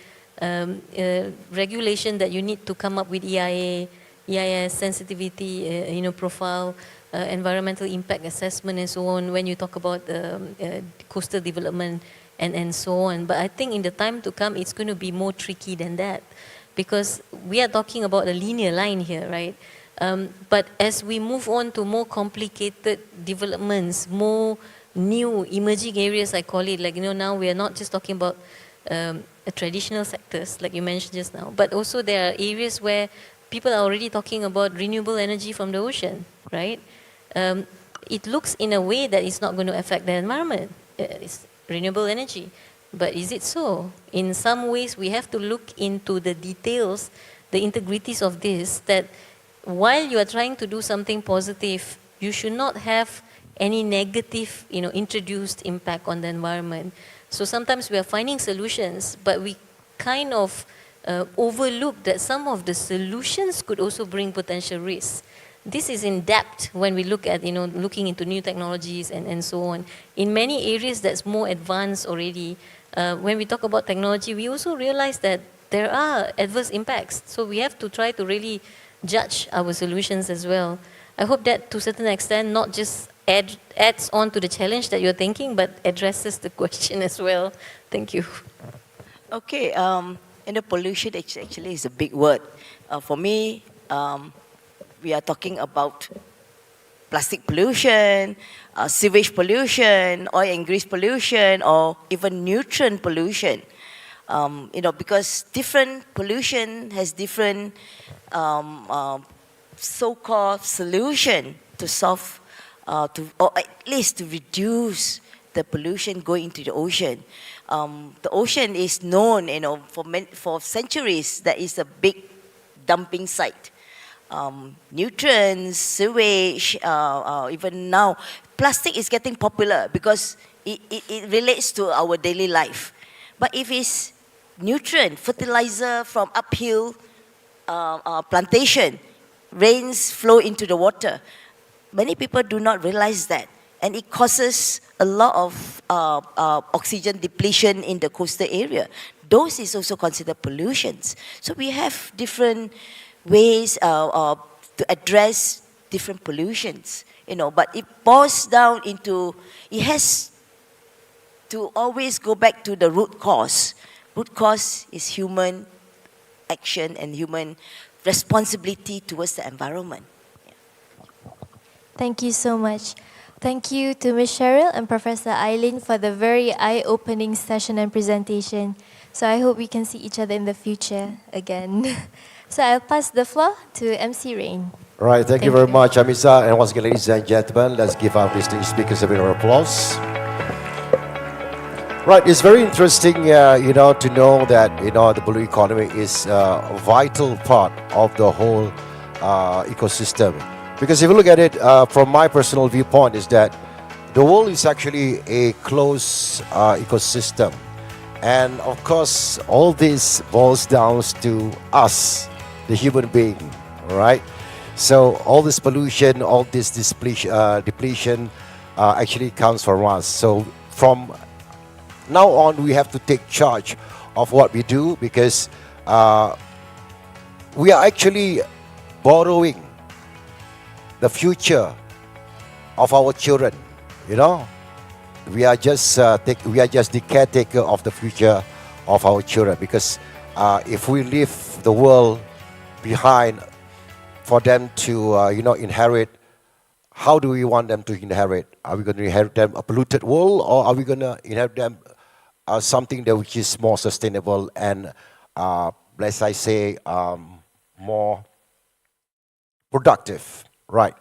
regulation that you need to come up with EIS, sensitivity, profile, environmental impact assessment and so on when you talk about coastal development and so on. But I think in the time to come, it's going to be more tricky than that, because we are talking about a linear line here, right? But as we move on to more complicated developments, more new emerging areas, I call it, like, now we are not just talking about traditional sectors, like you mentioned just now, but also there are areas where people are already talking about renewable energy from the ocean, right? It looks in a way that it's not going to affect the environment. It's renewable energy. But is it so? In some ways, we have to look into the details, the integrities of this, that while you are trying to do something positive, you should not have any negative, introduced impact on the environment. So sometimes we are finding solutions, but we kind of overlook that some of the solutions could also bring potential risks. This is in depth when we look at, looking into new technologies and so on. In many areas that's more advanced already, when we talk about technology, we also realize that there are adverse impacts. So we have to try to really judge our solutions as well. I hope that to a certain extent, not just adds on to the challenge that you're thinking, but addresses the question as well. Thank you. Okay, pollution actually is a big word. For me, we are talking about plastic pollution, sewage pollution, oil and grease pollution, or even nutrient pollution. Because different pollution has different so-called solution to solve, or at least to reduce the pollution going into the ocean. The ocean is known, for centuries, that is a big dumping site. Nutrients, sewage, even now, plastic is getting popular because it relates to our daily life. But if it's nutrient, fertilizer from uphill plantation, rains flow into the water. Many people do not realize that, and it causes a lot of oxygen depletion in the coastal area. Those is also considered pollutions. So we have different ways to address different pollutions, but it boils down into, it has to always go back to the root cause. Root cause is human action and human responsibility towards the environment. Thank you so much. Thank you to Ms. Cheryl and Professor Eileen for the very eye-opening session and presentation. So I hope we can see each other in the future again. So I'll pass the floor to MC Rain. All right, thank you very much, Amisa. And once again, ladies and gentlemen, let's give our distinguished speakers a bit of applause. Right, it's very interesting, to know that, the blue economy is a vital part of the whole ecosystem. Because if you look at it from my personal viewpoint, is that the world is actually a closed ecosystem. And of course, all this boils down to us, the human being, right? So all this pollution, all this depletion actually comes from us. So from now on, we have to take charge of what we do, because we are actually borrowing the future of our children. We are just the caretaker of the future of our children, because if we leave the world behind for them to inherit, how do we want them to inherit? Are we going to inherit them a polluted world, or are we going to inherit them something that which is more sustainable and let's I say more productive? Right.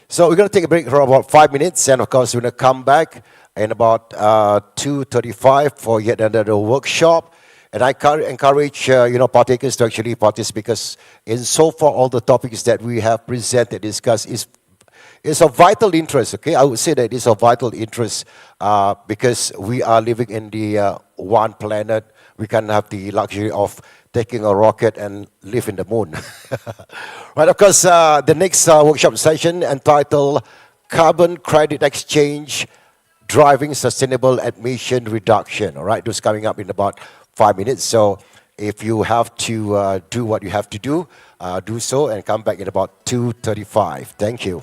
So we're going to take a break for about 5 minutes, and of course we're going to come back in about 2:35 for yet another workshop. And I encourage partakers to actually participate, because in so far all the topics that we have presented, discussed is of vital interest. Okay, I would say that it's of vital interest because we are living in the one planet. We can have the luxury of taking a rocket and live in the moon. Right, of course, the next workshop session entitled Carbon Credit Exchange, Driving Sustainable Emission Reduction. All right, those coming up in about 5 minutes. So if you have to do what you have to do so, and come back in about 2:35. Thank you.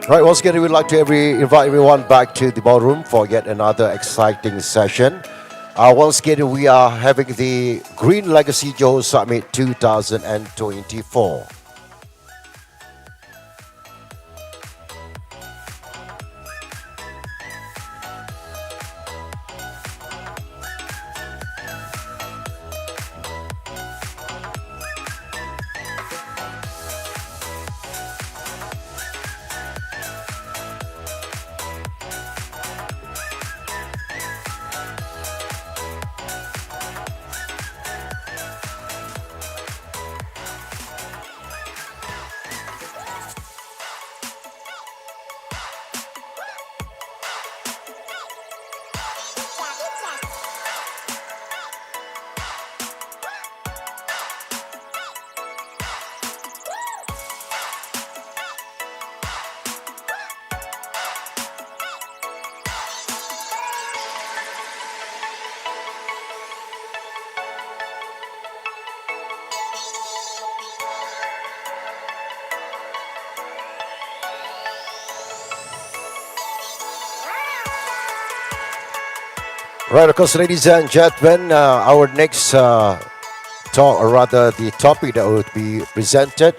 Right, once again, we'd like to invite everyone back to the ballroom for yet another exciting session. Once again, we are having the Green Legacy Johor Summit 2024. Right, of course, ladies and gentlemen, our next talk, or rather the topic that will be presented,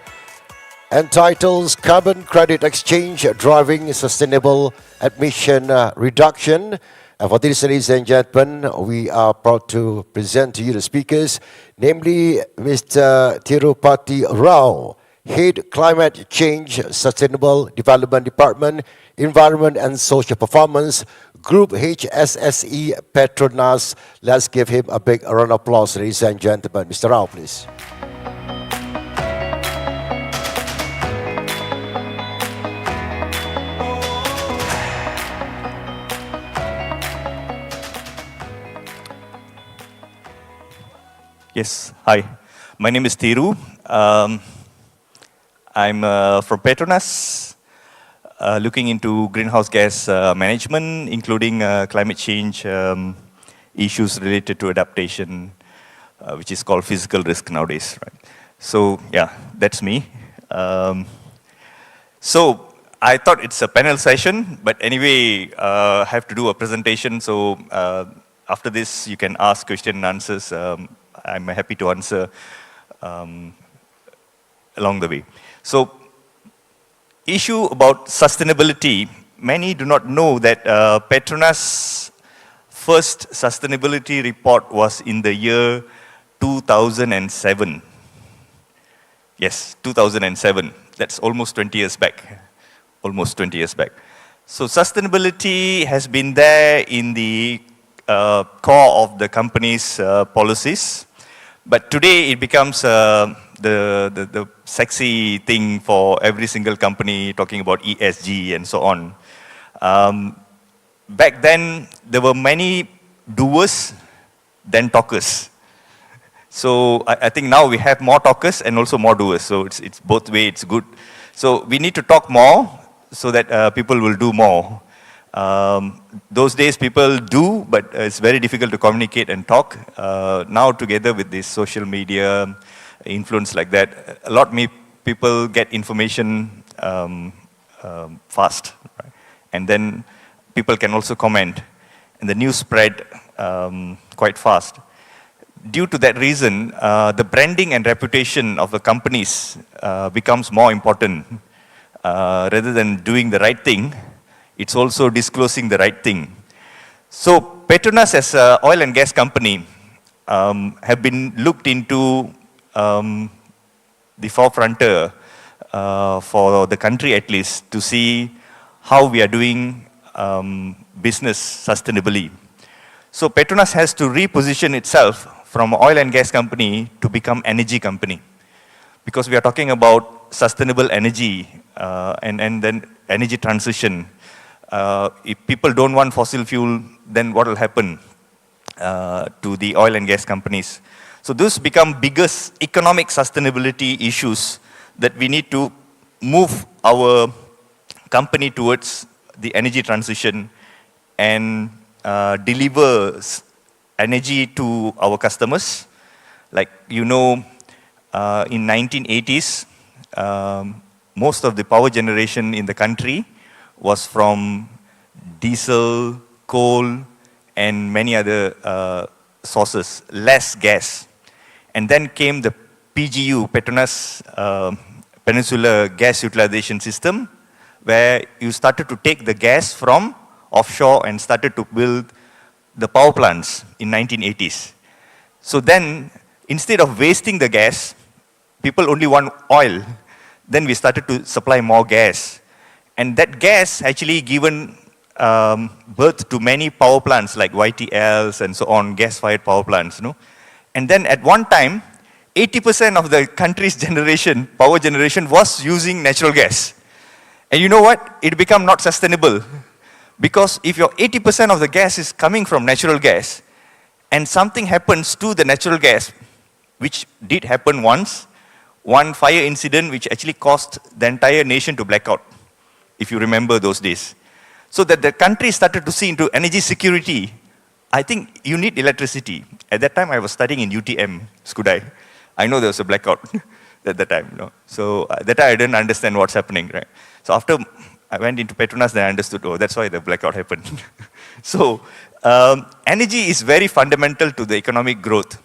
entitles Carbon Credit Exchange Driving Sustainable Emission Reduction. And for this, ladies and gentlemen, we are proud to present to you the speakers, namely Mr. Tirupati Rao, Head Climate Change Sustainable Development Department, Environment and Social Performance, Group HSSE Petronas. Let's give him a big round of applause, ladies and gentlemen. Mr. Rao, please. Yes, hi. My name is Thiru. I'm from Petronas, looking into greenhouse gas management, including climate change issues related to adaptation, which is called physical risk nowadays. Right? So, yeah, that's me. So, I thought it's a panel session, but anyway, I have to do a presentation. So, after this, you can ask question and answers. I'm happy to answer along the way. So, issue about sustainability. Many do not know that Petronas' first sustainability report was in the year 2007. Yes, 2007. That's almost 20 years back. Almost 20 years back. So, sustainability has been there in the core of the company's policies. But today it becomes the sexy thing for every single company talking about ESG and so on. Back then, there were many doers than talkers. So I think now we have more talkers and also more doers. So it's both ways, it's good. So we need to talk more so that people will do more. Those days people do, but it's very difficult to communicate and talk. Now together with this social media influence like that, a lot more people get information fast. Right? And then people can also comment. And the news spread quite fast. Due to that reason, the branding and reputation of the companies becomes more important. Rather than doing the right thing, it's also disclosing the right thing. So Petronas as an oil and gas company have been looked into the forefronter for the country at least to see how we are doing business sustainably. So Petronas has to reposition itself from an oil and gas company to become energy company. Because we are talking about sustainable energy and then energy transition. If people don't want fossil fuel, then what will happen to the oil and gas companies? So those become biggest economic sustainability issues that we need to move our company towards the energy transition and deliver energy to our customers. Like you know, in 1980s, most of the power generation in the country was from diesel, coal, and many other sources, less gas. And then came the PGU, Petronas Peninsular Gas Utilization System, where you started to take the gas from offshore and started to build the power plants in 1980s. So then, instead of wasting the gas, people only want oil. Then we started to supply more gas. And that gas actually given birth to many power plants like YTLs and so on, gas-fired power plants. No? And then at one time, 80% of the country's generation, power generation, was using natural gas. And you know what? It became not sustainable. Because if your 80% of the gas is coming from natural gas, and something happens to the natural gas, which did happen once, one fire incident which actually caused the entire nation to black out, if you remember those days. So that the country started to see into energy security. I think you need electricity. At that time, I was studying in UTM, Skudai. I know there was a blackout at that time. No? So that time I didn't understand what's happening. Right? So after I went into Petronas, then I understood, oh, that's why the blackout happened. So energy is very fundamental to the economic growth.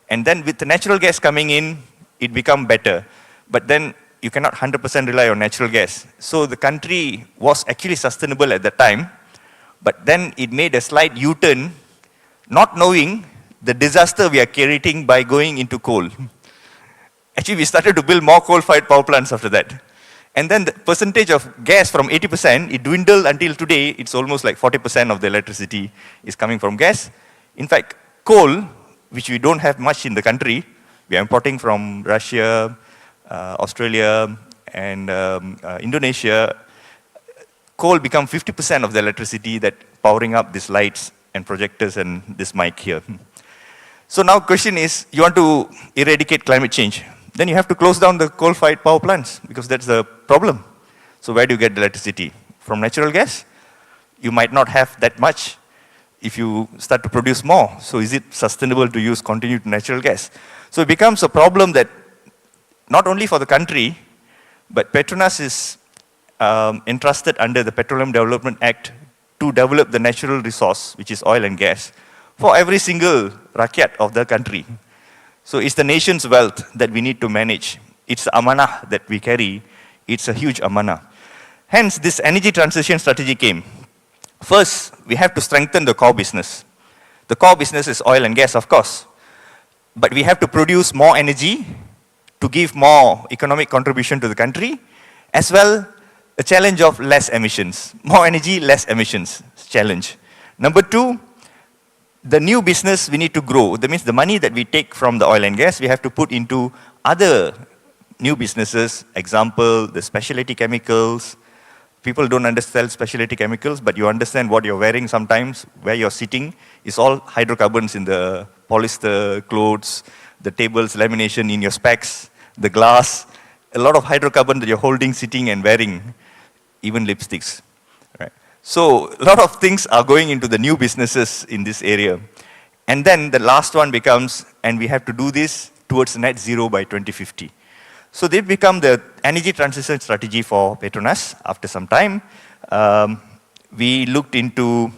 And then with the natural gas coming in, it become better. But then you cannot 100% rely on natural gas. So the country was actually sustainable at that time, but then it made a slight U-turn, not knowing the disaster we are creating by going into coal. Actually, we started to build more coal-fired power plants after that. And then the percentage of gas from 80%, it dwindled until today, it's almost like 40% of the electricity is coming from gas. In fact, coal, which we don't have much in the country, we are importing from Russia, Australia, and Indonesia. Coal become 50% of the electricity that powering up these lights and projectors and this mic here. So now question is, you want to eradicate climate change, then you have to close down the coal-fired power plants because that's the problem. So where do you get the electricity? From natural gas? You might not have that much if you start to produce more. So is it sustainable to use continued natural gas? So it becomes a problem that not only for the country, but Petronas is entrusted under the Petroleum Development Act to develop the natural resource, which is oil and gas, for every single rakyat of the country. So it's the nation's wealth that we need to manage. It's the amanah that we carry. It's a huge amanah. Hence, this energy transition strategy came. First, we have to strengthen the core business. The core business is oil and gas, of course. But we have to produce more energy to give more economic contribution to the country, as well a challenge of less emissions. More energy, less emissions, challenge. Number two, the new business we need to grow. That means the money that we take from the oil and gas, we have to put into other new businesses. Example, the specialty chemicals. People don't understand specialty chemicals, but you understand what you're wearing sometimes, where you're sitting, is all hydrocarbons in the polyester clothes, the tables, lamination in your specs, the glass, a lot of hydrocarbon that you're holding, sitting and wearing, even lipsticks. Right? So a lot of things are going into the new businesses in this area. And then the last one becomes, and we have to do this towards net zero by 2050. So they become the energy transition strategy for Petronas after some time. We looked into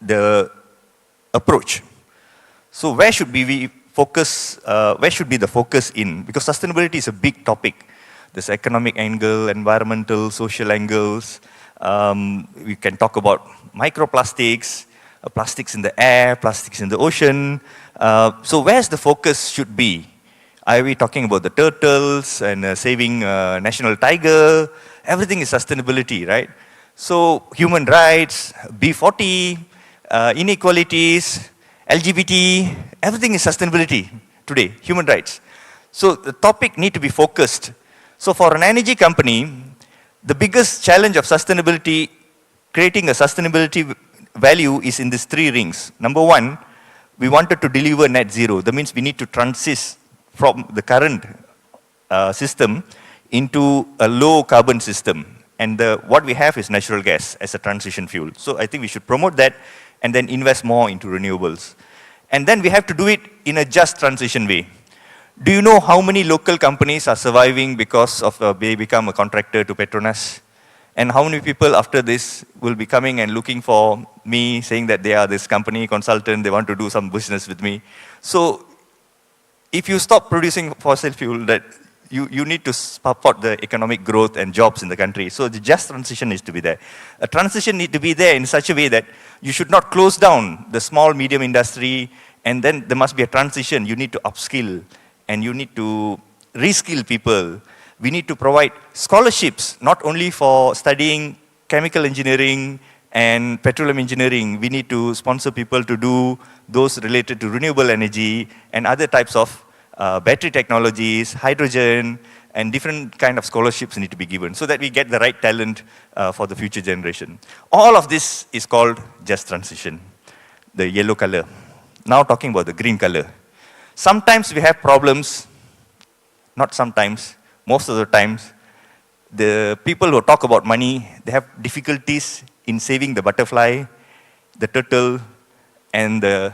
the approach. So where should we focus, where should be the focus in? Because sustainability is a big topic. There's economic angle, environmental, social angles. We can talk about microplastics, plastics in the air, plastics in the ocean. So where's the focus should be? Are we talking about the turtles and saving national tiger? Everything is sustainability, right? So human rights, B40, inequalities, LGBT, everything is sustainability today, human rights. So the topic need to be focused. So for an energy company, the biggest challenge of sustainability, creating a sustainability value is in these three rings. Number one, we wanted to deliver net zero. That means we need to transit from the current system into a low carbon system. And what we have is natural gas as a transition fuel. So I think we should promote that and then invest more into renewables. And then we have to do it in a just transition way. Do you know how many local companies are surviving because of they become a contractor to Petronas? And how many people after this will be coming and looking for me, saying that they are this company consultant, they want to do some business with me. So if you stop producing fossil fuel, that you need to support the economic growth and jobs in the country. So the just transition needs to be there. A transition needs to be there in such a way that you should not close down the small, medium industry, and then there must be a transition. You need to upskill, and you need to reskill people. We need to provide scholarships, not only for studying chemical engineering and petroleum engineering. We need to sponsor people to do those related to renewable energy and other types of battery technologies, hydrogen, and different kind of scholarships need to be given so that we get the right talent for the future generation. All of this is called just transition, the yellow color. Now talking about the green color. Sometimes we have problems, not sometimes, most of the times, the people who talk about money, they have difficulties in saving the butterfly, the turtle, and the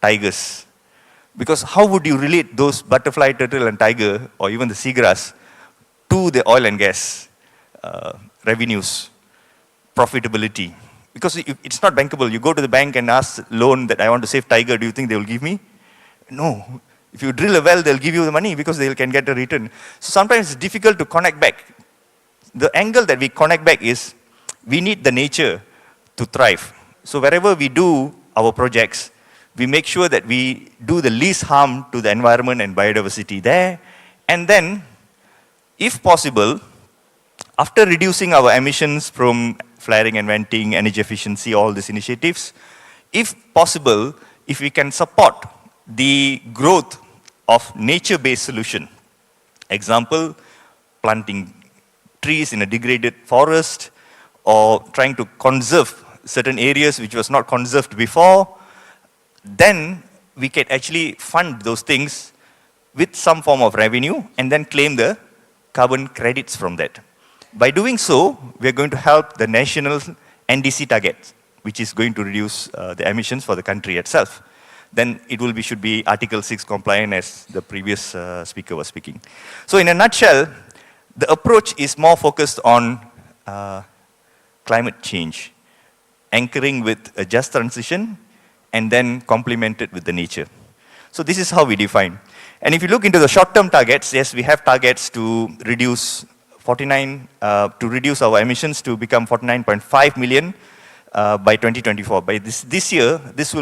tigers. Because how would you relate those butterfly, turtle, and tiger, or even the seagrass, to the oil and gas revenues, profitability? Because it's not bankable. You go to the bank and ask loan that I want to save tiger, do you think they will give me? No. If you drill a well, they'll give you the money because they can get a return. So sometimes it's difficult to connect back. The angle that we connect back is, we need the nature to thrive. So wherever we do our projects, we make sure that we do the least harm to the environment and biodiversity there. And then, if possible, after reducing our emissions from flaring and venting, energy efficiency, all these initiatives, if possible, if we can support the growth of nature-based solution, example, planting trees in a degraded forest, or trying to conserve certain areas which was not conserved before, then we can actually fund those things with some form of revenue and then claim the carbon credits from that. By doing so, we are going to help the national NDC target, which is going to reduce the emissions for the country itself. Then it will be, should be Article 6 compliant, as the previous speaker was speaking. So in a nutshell, the approach is more focused on climate change, anchoring with a just transition, and then complemented with the nature. So this is how we define. And if you look into the short-term targets, yes, we have targets to reduce to reduce our emissions to become 49.5 million by 2024. By this year, this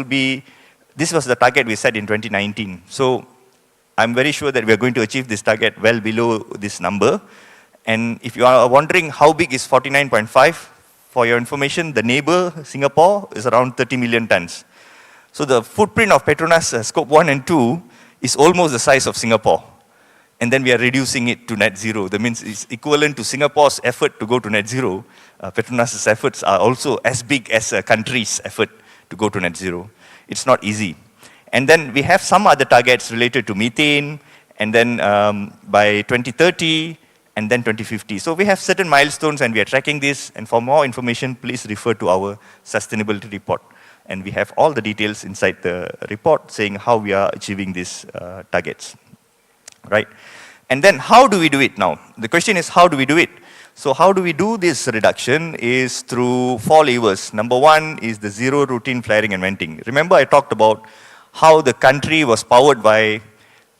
was the target we set in 2019. So I'm very sure that we are going to achieve this target well below this number. And if you are wondering how big is 49.5, for your information, the neighbor, Singapore, is around 30 million tons. So the footprint of Petronas Scope 1 and 2 is almost the size of Singapore. And then we are reducing it to net zero. That means it's equivalent to Singapore's effort to go to net zero. Petronas' efforts are also as big as a country's effort to go to net zero. It's not easy. And then we have some other targets related to methane, and then by 2030, and then 2050. So we have certain milestones and we are tracking this, and for more information, please refer to our sustainability report. And we have all the details inside the report saying how we are achieving these targets, right? And then how do we do it now? The question is, how do we do it? So how do we do this reduction is through 4 levers. Number 1 is the zero routine flaring and venting. Remember I talked about how the country was powered by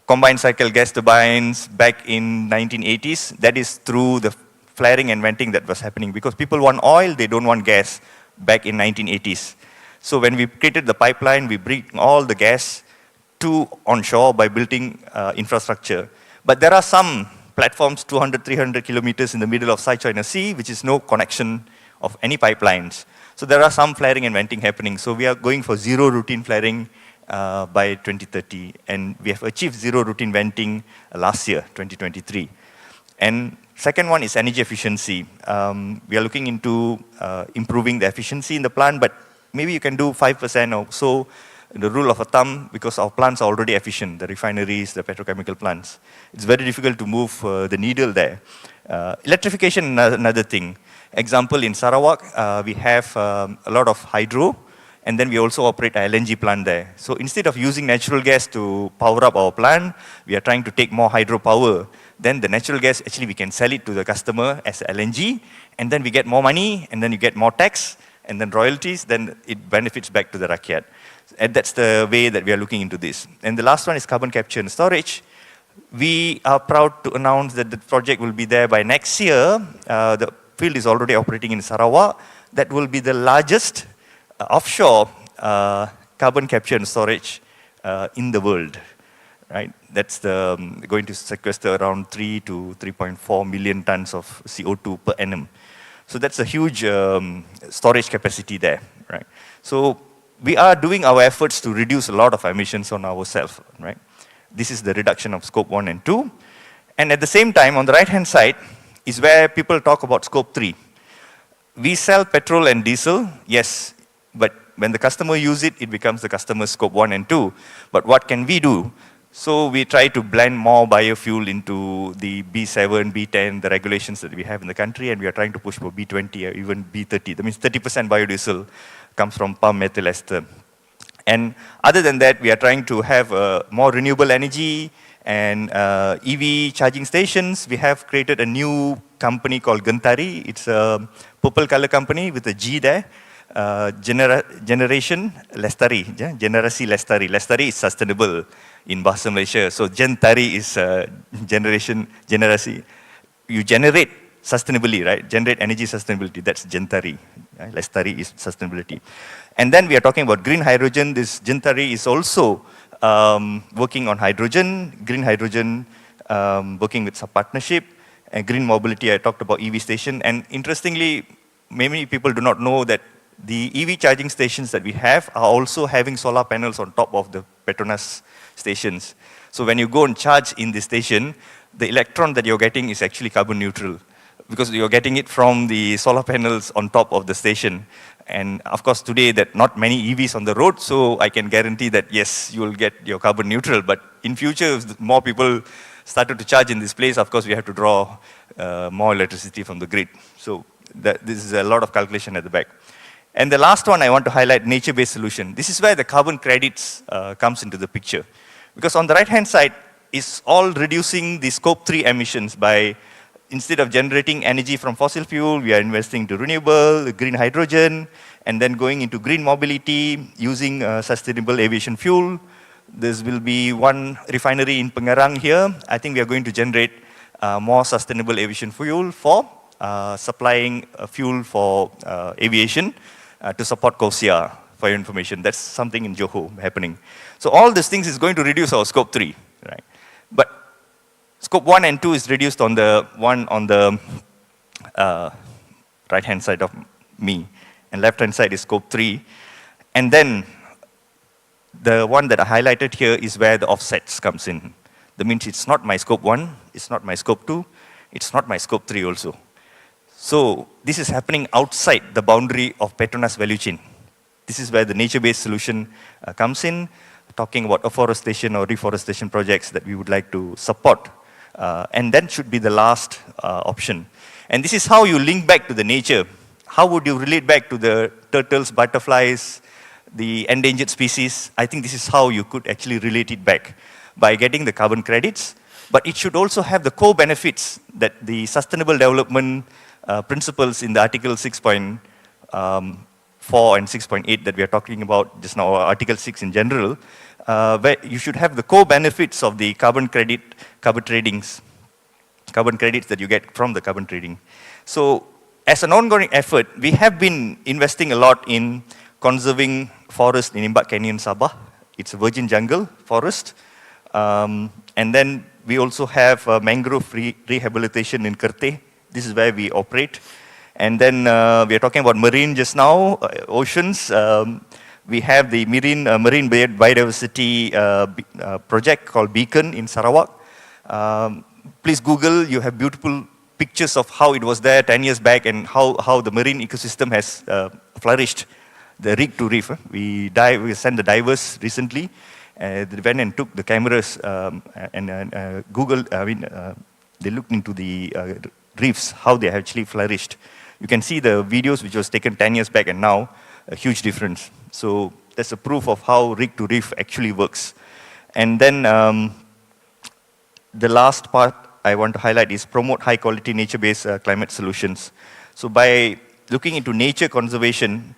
combined cycle gas turbines back in 1980s. That is through the flaring and venting that was happening, because people want oil, they don't want gas back in 1980s. So when we created the pipeline, we bring all the gas to onshore by building infrastructure. But there are some platforms 200, 300 kilometers in the middle of South China Sea, which is no connection of any pipelines. So there are some flaring and venting happening. So we are going for zero routine flaring by 2030. And we have achieved zero routine venting last year, 2023. And second one is energy efficiency. We are looking into improving the efficiency in the plant, but maybe you can do 5% or so, the rule of a thumb, because our plants are already efficient, the refineries, the petrochemical plants. It's very difficult to move the needle there. Electrification, another thing. Example, in Sarawak, we have a lot of hydro, and then we also operate an LNG plant there. So instead of using natural gas to power up our plant, we are trying to take more hydropower then the natural gas, actually we can sell it to the customer as LNG, and then we get more money, and then you get more tax, and then royalties, then it benefits back to the rakyat. And that's the way that we are looking into this. And the last one is carbon capture and storage. We are proud to announce that the project will be there by next year. The field is already operating in Sarawak. That will be the largest offshore carbon capture and storage in the world. Right? That's going to sequester around 3 to 3.4 million tons of CO2 per annum. So that's a huge storage capacity there. Right? So we are doing our efforts to reduce a lot of emissions on ourselves, right? This is the reduction of scope 1 and 2. And at the same time, on the right-hand side, is where people talk about scope 3. We sell petrol and diesel, yes, but when the customer uses it, it becomes the customer's scope 1 and 2. But what can we do? So we try to blend more biofuel into the B7, B10, the regulations that we have in the country, and we are trying to push for B20 or even B30. That means 30% biodiesel comes from palm methyl ester. And other than that, we are trying to have more renewable energy and EV charging stations. We have created a new company called Gentari. It's a purple color company with a G there. Generation Lestari, Generasi Lestari. Lestari is sustainable in Bahasa Malaysia. So Gentari is generasi. You generate sustainably, right? Generate energy sustainability. That's Gentari. Lestari is sustainability. And then we are talking about green hydrogen. This Gentari is also working on hydrogen, green hydrogen, working with some partnership, and green mobility. I talked about EV station. And interestingly, many people do not know that the EV charging stations that we have are also having solar panels on top of the Petronas stations. So when you go and charge in the station, the electron that you're getting is actually carbon neutral because you're getting it from the solar panels on top of the station. And of course, today that not many EVs on the road, so I can guarantee that yes, you will get your carbon neutral. But in future, if more people started to charge in this place, of course, we have to draw more electricity from the grid. So this is a lot of calculation at the back. And the last one I want to highlight, nature-based solution. This is where the carbon credits comes into the picture. Because on the right-hand side is all reducing the scope 3 emissions by, instead of generating energy from fossil fuel, we are investing to renewable, green hydrogen, and then going into green mobility, using sustainable aviation fuel. There will be one refinery in Pengerang here. I think we are going to generate more sustainable aviation fuel for supplying fuel for aviation to support COSIA, for your information. That's something in Johor happening. So all these things is going to reduce our scope 3, right? But scope 1 and 2 is reduced on the one on the right-hand side of me, and left-hand side is scope 3. And then the one that I highlighted here is where the offsets comes in. That means it's not my scope 1, it's not my scope 2, it's not my scope 3 also. So this is happening outside the boundary of Petronas value chain. This is where the nature-based solution comes in, talking about afforestation or reforestation projects that we would like to support. And that should be the last option. And this is how you link back to the nature. How would you relate back to the turtles, butterflies, the endangered species? I think this is how you could actually relate it back, by getting the carbon credits. But it should also have the core benefits that the sustainable development principles in the Article 6.4 and 6.8 that we are talking about just now, or Article 6 in general, where you should have the core benefits of the carbon credits that you get from the carbon trading. So as an ongoing effort, we have been investing a lot in conserving forest in Imbak Canyon, Sabah. It's a virgin jungle forest. And then we also have mangrove rehabilitation in Kerteh. This is where we operate. And then we are talking about marine just now, oceans. We have the marine biodiversity project called Beacon in Sarawak. Please Google, you have beautiful pictures of how it was there 10 years back and how the marine ecosystem has flourished. The rig to reef. We sent the divers recently. They went and took the cameras and Google, they looked into the reefs, how they actually flourished. You can see the videos which was taken 10 years back and now, a huge difference. So that's a proof of how rig to reef actually works. And then the last part I want to highlight is promote high-quality nature-based climate solutions. So by looking into nature conservation,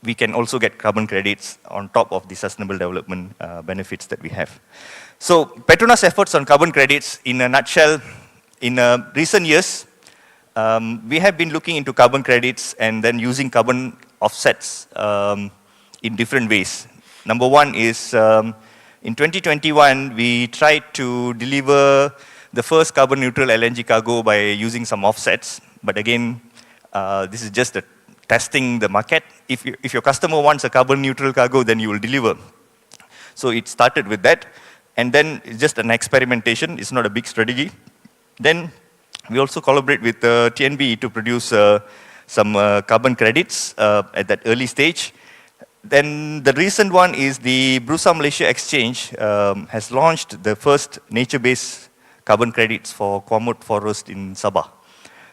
we can also get carbon credits on top of the sustainable development benefits that we have. So Petronas' efforts on carbon credits, in a nutshell, in recent years, we have been looking into carbon credits and then using carbon offsets in different ways. Number one is, in 2021, we tried to deliver the first carbon neutral LNG cargo by using some offsets. But again, this is just testing the market. If your customer wants a carbon neutral cargo, then you will deliver. So it started with that. And then it's just an experimentation. It's not a big strategy. Then we also collaborate with TNB to produce some carbon credits at that early stage. Then the recent one is the Bursa Malaysia Exchange has launched the first nature-based carbon credits for Kwamut Forest in Sabah.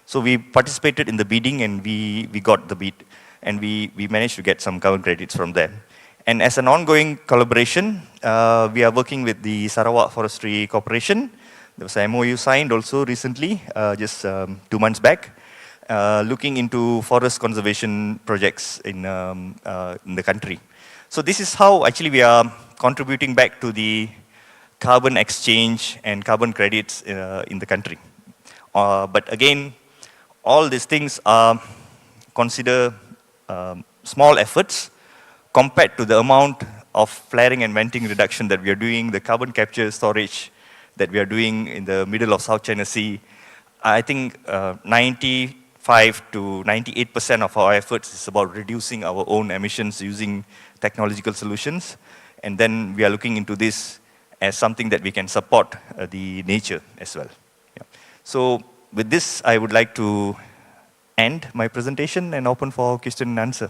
So we participated in the bidding and we got the bid. And we managed to get some carbon credits from them. And as an ongoing collaboration, we are working with the Sarawak Forestry Corporation. There was an MOU signed also recently, just 2 months back, looking into forest conservation projects in the country. So this is how actually we are contributing back to the carbon exchange and carbon credits in the country. But again, all these things are considered small efforts compared to the amount of flaring and venting reduction that we are doing, the carbon capture storage that we are doing in the middle of South China Sea. I think 95 to 98% of our efforts is about reducing our own emissions using technological solutions. And then we are looking into this as something that we can support the nature as well. Yeah. So with this, I would like to end my presentation and open for question and answer.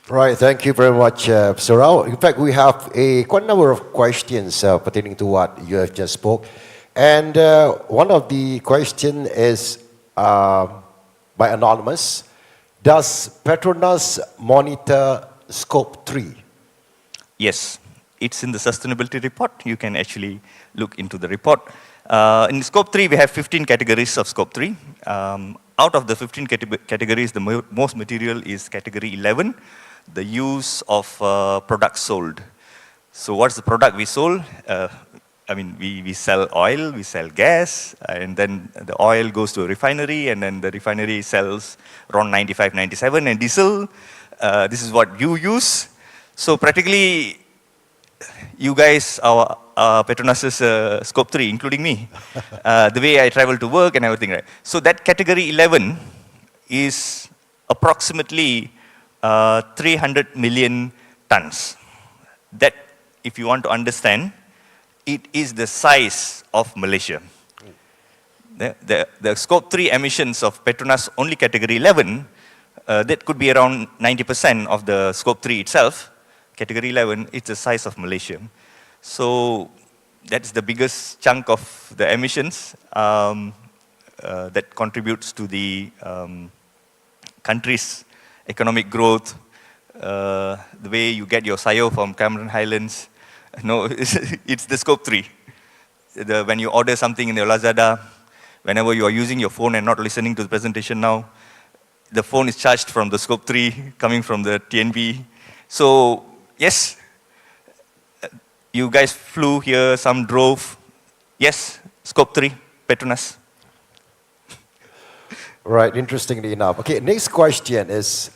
Right, thank you very much, Sarao. In fact, we have quite a number of questions pertaining to what you have just spoke. And one of the question is by Anonymous. Does Petronas monitor Scope 3? Yes, it's in the sustainability report. You can actually look into the report. In Scope 3, we have 15 categories of Scope 3. Out of the 15 categories, the most material is category 11. The use of products sold. So what's the product we sold? I mean, we sell oil, we sell gas, and then the oil goes to a refinery, and then the refinery sells around 95, 97, and diesel. This is what you use. So practically, you guys are Petronas' Scope 3, including me. The way I travel to work and everything, right? So that category 11 is approximately 300 million tons. That, if you want to understand, it is the size of Malaysia. The Scope 3 emissions of Petronas only category 11, that could be around 90% of the Scope 3 itself. Category 11 is the size of Malaysia. So that's the biggest chunk of the emissions that contributes to the country's economic growth, the way you get your sayo from Cameron Highlands. No, it's the Scope 3. When you order something in your Lazada, whenever you are using your phone and not listening to the presentation now, the phone is charged from the Scope 3 coming from the TNB. So, yes, you guys flew here, some drove. Yes, Scope 3, Petronas. Right, interestingly enough. Okay, next question is,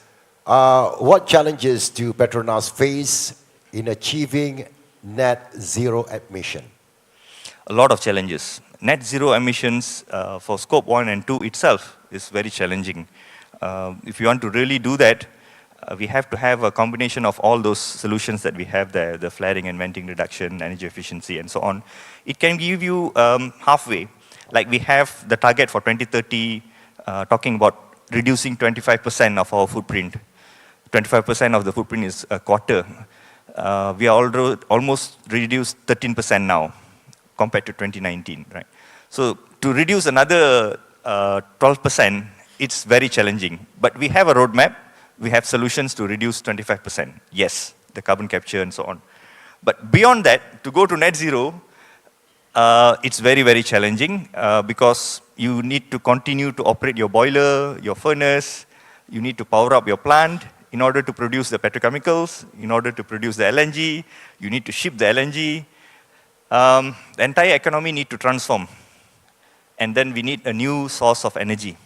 what challenges do Petronas face in achieving net zero emission? A lot of challenges. Net zero emissions for Scope 1 and 2 itself is very challenging. If you want to really do that, we have to have a combination of all those solutions that we have there, the flaring and venting reduction, energy efficiency, and so on. It can give you halfway. Like we have the target for 2030, talking about reducing 25% of our footprint. 25% of the footprint is a quarter. We are almost reduced 13% now compared to 2019, right? So to reduce another 12%, it's very challenging. But we have a roadmap. We have solutions to reduce 25%. Yes, the carbon capture and so on. But beyond that, to go to net zero, it's very, very challenging because you need to continue to operate your boiler, your furnace, you need to power up your plant in order to produce the petrochemicals, in order to produce the LNG, you need to ship the LNG. The entire economy need to transform. And then we need a new source of energy.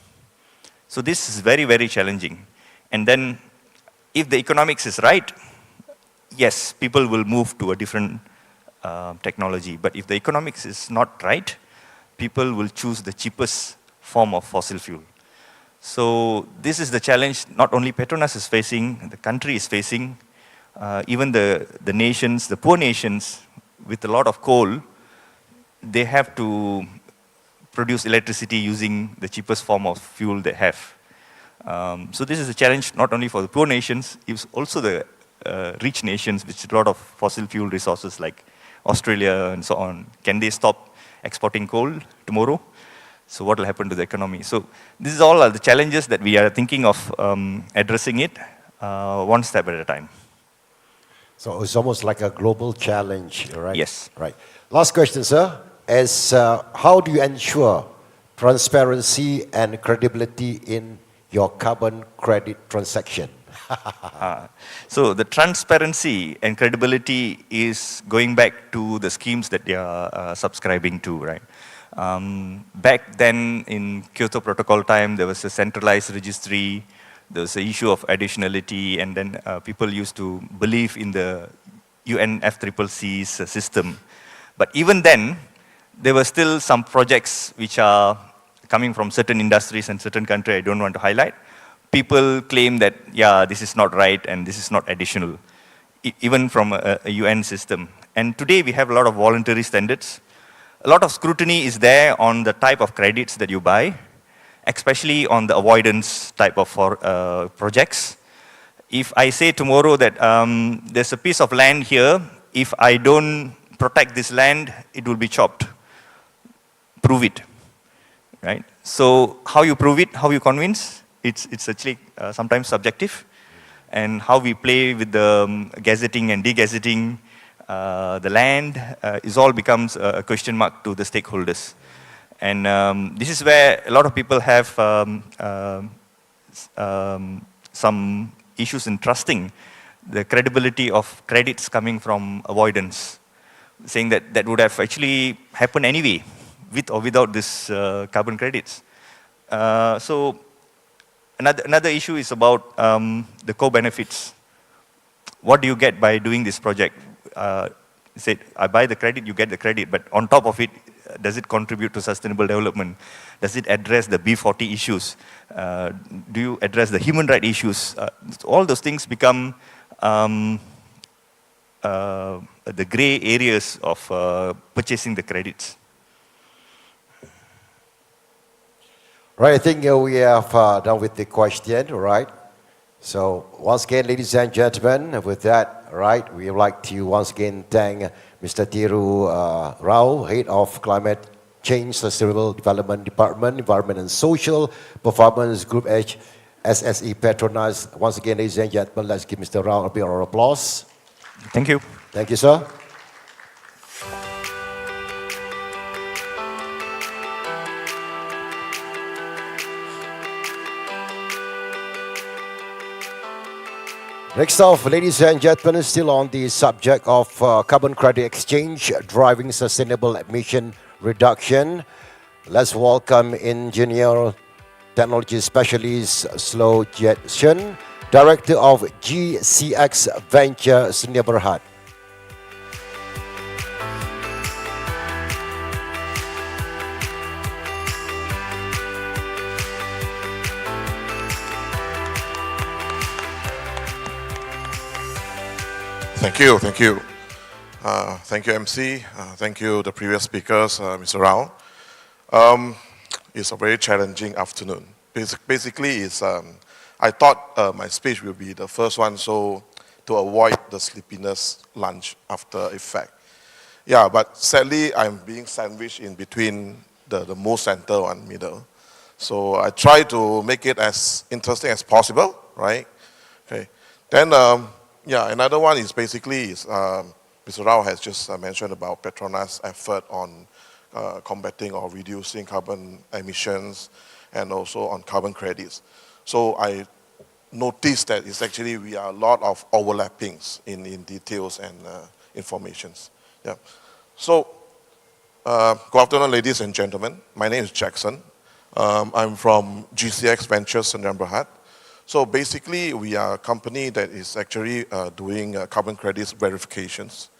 So this is very, very challenging. And then if the economics is right, yes, people will move to a different technology. But if the economics is not right, people will choose the cheapest form of fossil fuel. So this is the challenge not only Petronas is facing, the country is facing, even the nations, the poor nations with a lot of coal, they have to produce electricity using the cheapest form of fuel they have. So this is a challenge not only for the poor nations, it's also the rich nations with a lot of fossil fuel resources like Australia and so on. Can they stop exporting coal tomorrow? So what will happen to the economy? So this is all the challenges that we are thinking of addressing it one step at a time. So it's almost like a global challenge, right? Yes. Right. Last question, sir, is how do you ensure transparency and credibility in your carbon credit transaction? So the transparency and credibility is going back to the schemes that they are subscribing to, right? Back then in Kyoto Protocol time, there was a centralized registry, there was the issue of additionality, and then people used to believe in the UNFCCC's system. But even then, there were still some projects which are coming from certain industries and certain countries I don't want to highlight. People claim that, yeah, this is not right and this is not additional, even from a UN system. And today we have a lot of voluntary standards. A lot of scrutiny is there on the type of credits that you buy, especially on the avoidance type of projects. If I say tomorrow that there's a piece of land here, if I don't protect this land, it will be chopped. Prove it, right? So how you prove it, how you convince, it's actually sometimes subjective. And how we play with the gazetting and degazetting the land is all becomes a question mark to the stakeholders. And this is where a lot of people have some issues in trusting the credibility of credits coming from avoidance, saying that that would have actually happened anyway, with or without this carbon credits. So another issue is about the co-benefits. What do you get by doing this project? Say, I buy the credit, you get the credit, but on top of it, does it contribute to sustainable development? Does it address the B40 issues? Do you address the human rights issues? All those things become the gray areas of purchasing the credits. Right, I think we have done with the question, right? So once again, ladies and gentlemen, with that, right, we would like to once again thank Mr. Thiru Rao, Head of Climate Change Sustainable Development Department, Environment and Social Performance Group H, SSE Petronas. Once again, ladies and gentlemen, let's give Mr. Rao a bit of applause. Thank you. Thank you, sir. Next off, ladies and gentlemen, still on the subject of carbon credit exchange, driving sustainable emission reduction. Let's welcome Engineer Technology Specialist Slow Jet Shen, Director of GCX Venture, Senior Berhad. Thank you, thank you. Thank you, MC. Thank you, the previous speakers, Mr. Rao. It's a very challenging afternoon. Basically, I thought my speech will be the first one, so to avoid the sleepiness lunch after effect. Yeah, but sadly, I'm being sandwiched in between the most center and middle. So I try to make it as interesting as possible, right? Okay. Then, yeah, another one is basically, Mr. Rao has just mentioned about Petronas' effort on combating or reducing carbon emissions and also on carbon credits. So I noticed that it's actually we are a lot of overlappings in details and informations. Yeah. So, good afternoon, ladies and gentlemen. My name is Jackson. I'm from GCX Ventures in Berhad. So basically, we are a company that is actually doing carbon credits verifications,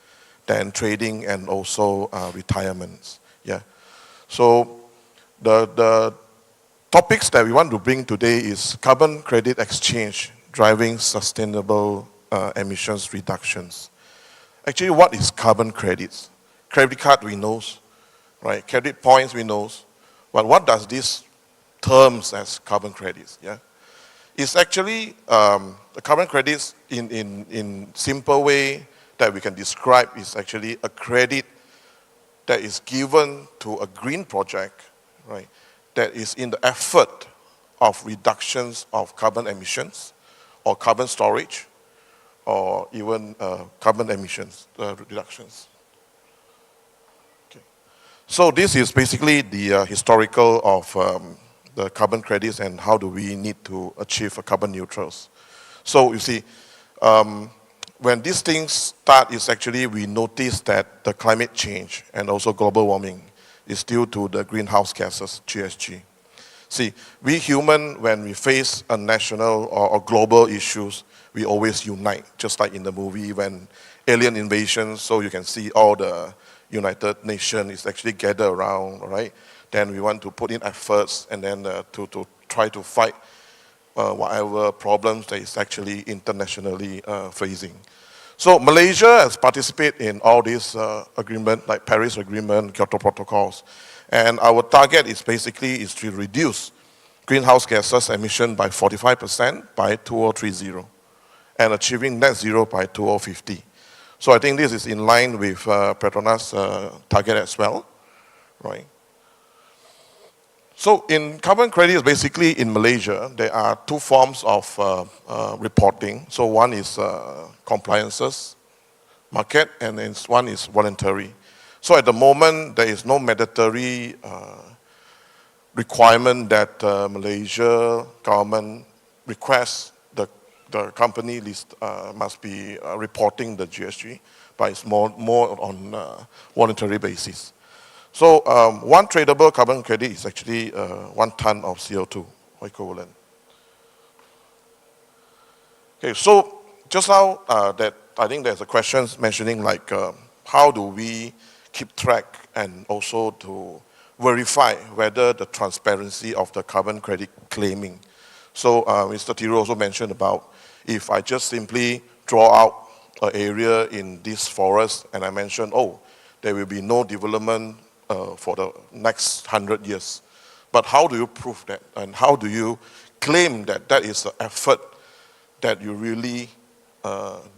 then trading and also retirements. Yeah. So the topics that we want to bring today is carbon credit exchange driving sustainable emissions reductions. Actually, what is carbon credits? Credit card we know, right? Credit points we know. But what does this terms as carbon credits? Yeah. It's actually the carbon credits in simple way that we can describe is actually a credit that is given to a green project, right, that is in the effort of reductions of carbon emissions or carbon storage or even carbon emissions reductions. Okay. So this is basically the historical of the carbon credits and how do we need to achieve a carbon neutrals. So you see, when these things start, is actually we notice that the climate change and also global warming is due to the greenhouse gases, GHG. See, we human, when we face a national or global issues, we always unite, just like in the movie when alien invasion, so you can see all the United Nations is actually gathered around, right? Then we want to put in efforts and then to try to fight whatever problems that is actually internationally facing. So Malaysia has participated in all these agreements like Paris Agreement, Kyoto Protocols. And our target is basically is to reduce greenhouse gases emission by 45% by 2030 and achieving net zero by 2050. So I think this is in line with Petronas' target as well, right? So in carbon credits, basically in Malaysia, there are two forms of reporting. So one is compliances market, and then one is voluntary. So at the moment, there is no mandatory requirement that Malaysia government requests the company list must be reporting the GHG, but it's more on voluntary basis. So one tradable carbon credit is actually 1 ton of CO2 equivalent. Okay, so just now that I think there's a question mentioning like how do we keep track and also to verify whether the transparency of the carbon credit claiming. So Mr. Thiru also mentioned about if I just simply draw out an area in this forest and I mention, oh, there will be no development for the next 100 years. But how do you prove that? And how do you claim that that is an effort that you really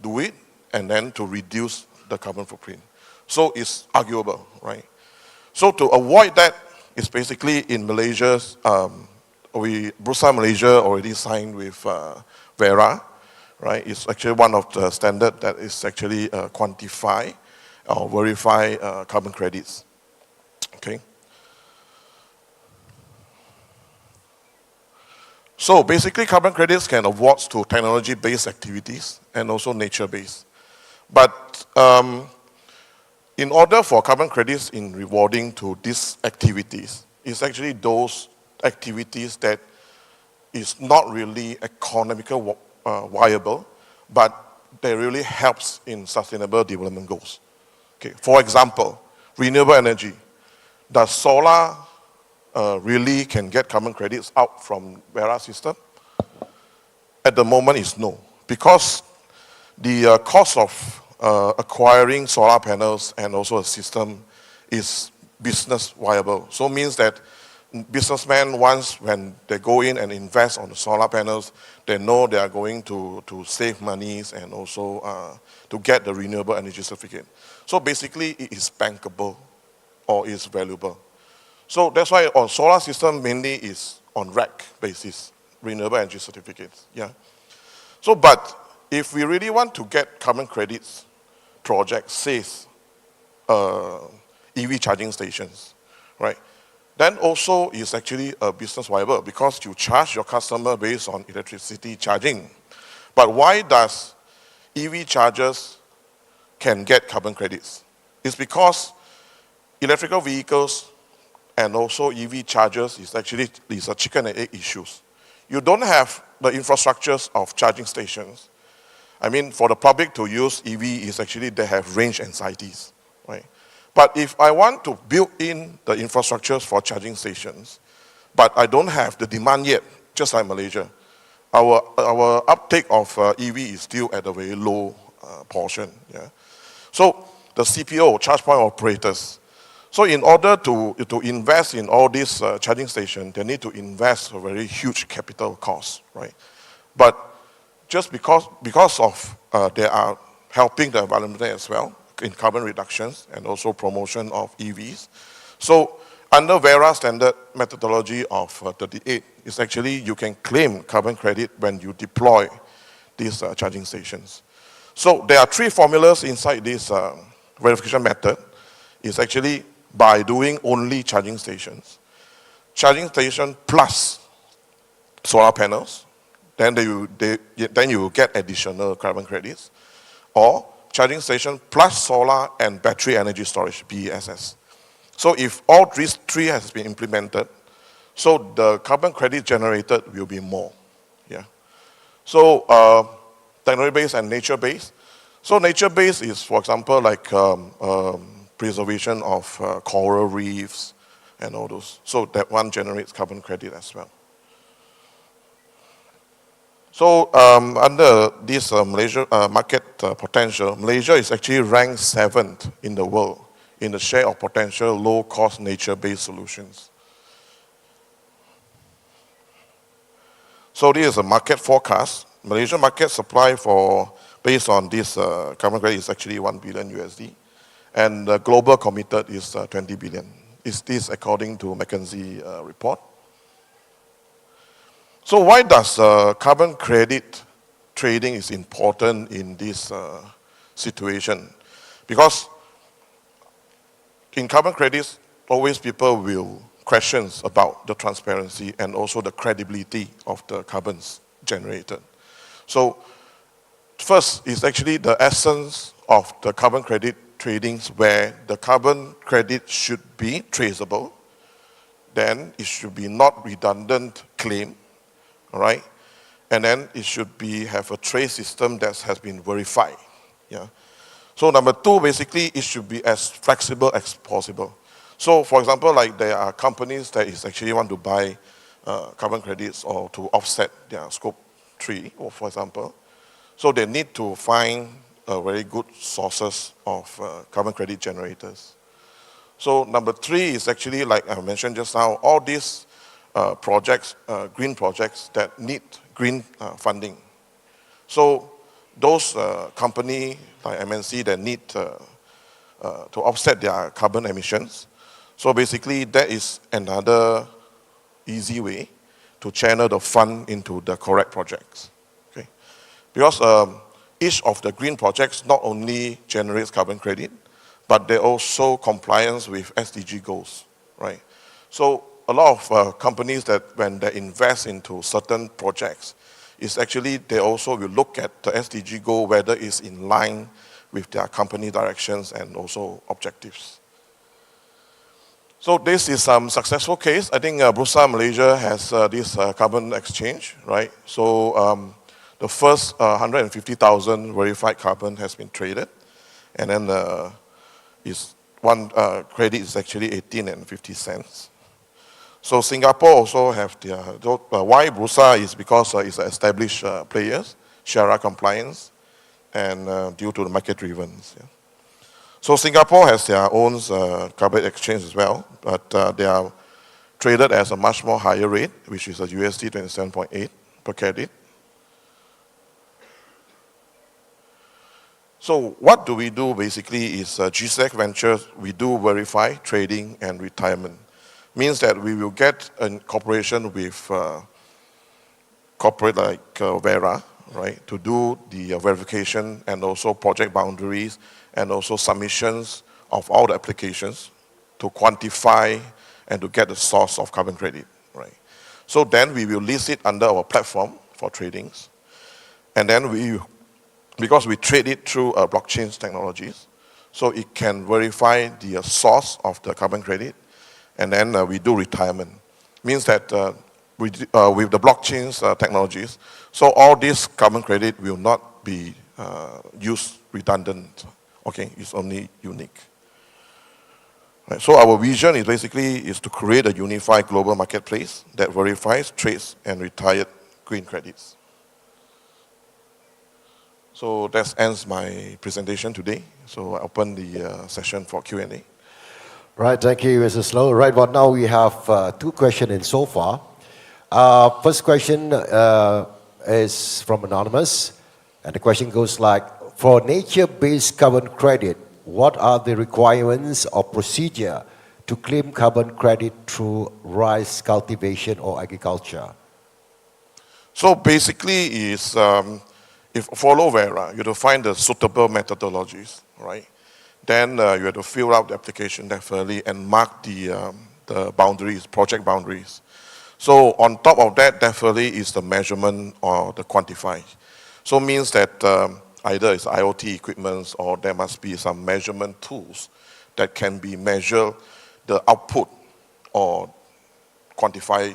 do it and then to reduce the carbon footprint? So it's arguable, right? So to avoid that, it's basically in Malaysia's, Bursa Malaysia already signed with Vera, right? It's actually one of the standards that is actually quantify or verify carbon credits. Okay. So basically carbon credits can award to technology-based activities and also nature-based. But in order for carbon credits in rewarding to these activities, it's actually those activities that is not really economical viable, but they really helps in sustainable development goals. Okay. For example, renewable energy. Does solar really can get carbon credits out from Vera system? At the moment, it's no, because the cost of acquiring solar panels and also a system is business viable. So it means that businessmen, once when they go in and invest on the solar panels, they know they are going to save monies and also to get the renewable energy certificate. So basically, it is bankable or is valuable. So that's why on solar system mainly is on REC basis, renewable energy certificates. Yeah. So, but if we really want to get carbon credits project, says EV charging stations, right? Then also is actually a business viable because you charge your customer based on electricity charging. But why does EV chargers can get carbon credits? It's because electrical vehicles and also EV chargers is actually these are chicken and egg issues. You don't have the infrastructures of charging stations. I mean, for the public to use EV is actually they have range anxieties, right? But if I want to build in the infrastructures for charging stations, but I don't have the demand yet, just like Malaysia, our uptake of EV is still at a very low portion. Yeah. So the CPO, charge point operators. So in order to invest in all these charging stations, they need to invest a very huge capital cost, right? But just because of they are helping the environment as well in carbon reductions and also promotion of EVs. So under Vera standard methodology of 38, it's actually you can claim carbon credit when you deploy these charging stations. So there are three formulas inside this verification method. It's actually by doing only charging stations plus solar panels, then you get additional carbon credits, or charging station plus solar and battery energy storage, BESS. So if all these three has been implemented, so the carbon credit generated will be more. Yeah. So technology-based and nature-based. So nature-based is, for example, like preservation of coral reefs and all those. So that one generates carbon credit as well. So under this Malaysia market potential, Malaysia is actually ranked 7th in the world in the share of potential low-cost nature-based solutions. So this is a market forecast. Malaysia market supply for based on this carbon credit is actually $1 billion USD. And the global committed is 20 billion. Is this according to McKinsey report? So why does carbon credit trading is important in this situation? Because in carbon credits, always people will questions about the transparency and also the credibility of the carbons generated. So first is actually the essence of the carbon credit tradings where the carbon credit should be traceable, then it should be not redundant claim, all right? And then it should be have a trace system that has been verified. Yeah. So number two, basically, it should be as flexible as possible. So for example, like there are companies that is actually want to buy carbon credits or to offset their scope 3, or for example. So they need to find very good sources of carbon credit generators. So number 3 is actually, like I mentioned just now, all these projects, green projects that need green funding. So those company like MNC that need to offset their carbon emissions. So basically that is another easy way to channel the fund into the correct projects. Okay, because each of the green projects not only generates carbon credit, but they also compliance with SDG goals, right? So a lot of companies that when they invest into certain projects, is actually they also will look at the SDG goal, whether it's in line with their company directions and also objectives. So this is some successful case. I think Bursa Malaysia has this carbon exchange, right? So the first 150,000 verified carbon has been traded, and then is one credit is actually 18 and 50 cents. So Singapore also have their, why Bursa is because it's established players, Sharia compliance, and due to the market driven. Yeah. So Singapore has their own carbon exchange as well, but they are traded as a much more higher rate, which is a USD 27.8 per credit. So what do we do basically is GSEC Ventures, we do verify, trading, and retirement. Means that we will get in cooperation with corporate like Vera, right, to do the verification and also project boundaries and also submissions of all the applications to quantify and to get the source of carbon credit, right? So then we will list it under our platform for tradings. And then because we trade it through blockchain technologies, so it can verify the source of the carbon credit, and then we do retirement. Means that with the blockchain technologies, so all this carbon credit will not be used redundant. Okay, it's only unique. Right, so our vision is basically to create a unified global marketplace that verifies, trades, and retired green credits. So that ends my presentation today. So I open the session for Q&A. Right, thank you, Mr. Slow. Right, well, now we have 2 questions in so far. First question is from Anonymous, and the question goes like, for nature-based carbon credit, what are the requirements or procedure to claim carbon credit through rice cultivation or agriculture? So basically is, if follow Vera, you have to find the suitable methodologies, right? Then you have to fill out the application definitely and mark the boundaries, project boundaries. So on top of that, definitely is the measurement or the quantify. So means that either it's IoT equipments or there must be some measurement tools that can be measure the output or quantify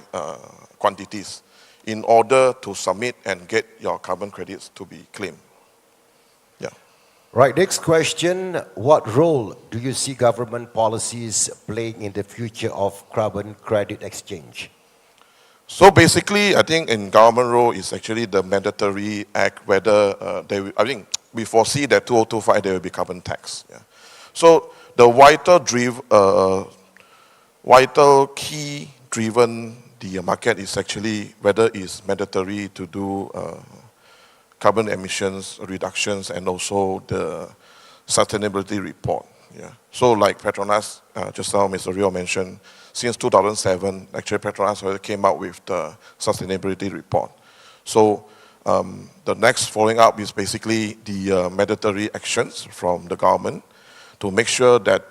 quantities in order to submit and get your carbon credits to be claimed. Yeah. Right, next question. What role do you see government policies playing in the future of carbon credit exchange? So basically, I think in government role is actually the mandatory act whether I think we foresee that 2025 there will be carbon tax. Yeah. So the vital key driven the market is actually whether it's mandatory to do carbon emissions reductions and also the sustainability report. Yeah. So like Petronas, just now Mr. Rio mentioned, since 2007, actually Petronas already came out with the sustainability report. So the next following up is basically the mandatory actions from the government to make sure that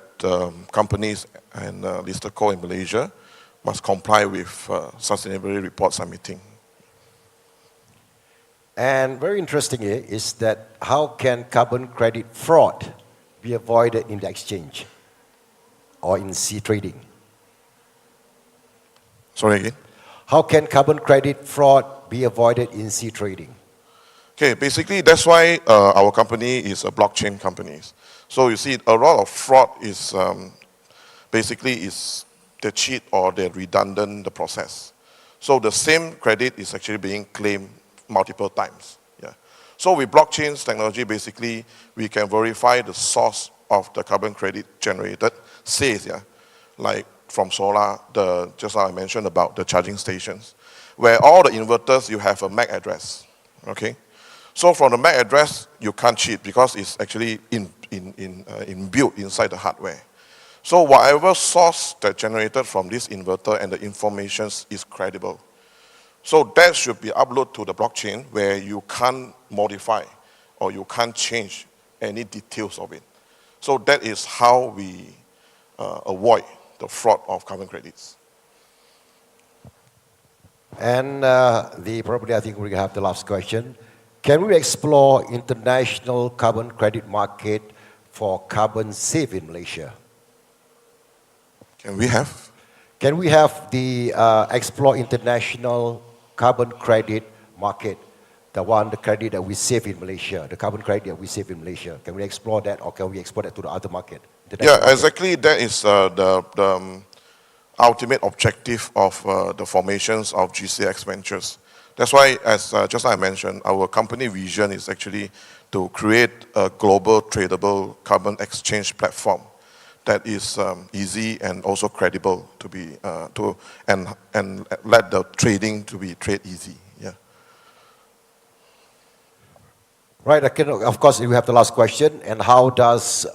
companies and listed co in Malaysia must comply with sustainability report submitting. And very interesting is that how can carbon credit fraud be avoided in the exchange or in sea trading? Sorry again? How can carbon credit fraud be avoided in sea trading? Okay, basically that's why our company is a blockchain company. So you see a lot of fraud is basically is the cheat or the redundant the process. So the same credit is actually being claimed multiple times. Yeah. So with blockchain technology, basically we can verify the source of the carbon credit generated, says, yeah, like from solar, just how I mentioned about the charging stations, where all the inverters, you have a MAC address, okay? So from the MAC address, you can't cheat because it's actually inbuilt inside the hardware. So whatever source that generated from this inverter and the information is credible. So that should be uploaded to the blockchain where you can't modify or you can't change any details of it. So that is how we avoid the fraud of carbon credits. And probably I think we have the last question. Can we explore international carbon credit market for carbon safe in Malaysia? Can we have? Can we have the explore international carbon credit market, the credit that we save in Malaysia, the carbon credit that we save in Malaysia? Can we explore that or can we export that to the other market? Yeah, exactly. That is the ultimate objective of the formations of GCX Ventures. That's why, as just I mentioned, our company vision is actually to create a global tradable carbon exchange platform that is easy and also credible to be and let the trading to be trade easy. Yeah. Right. Of course, we have the last question. And how does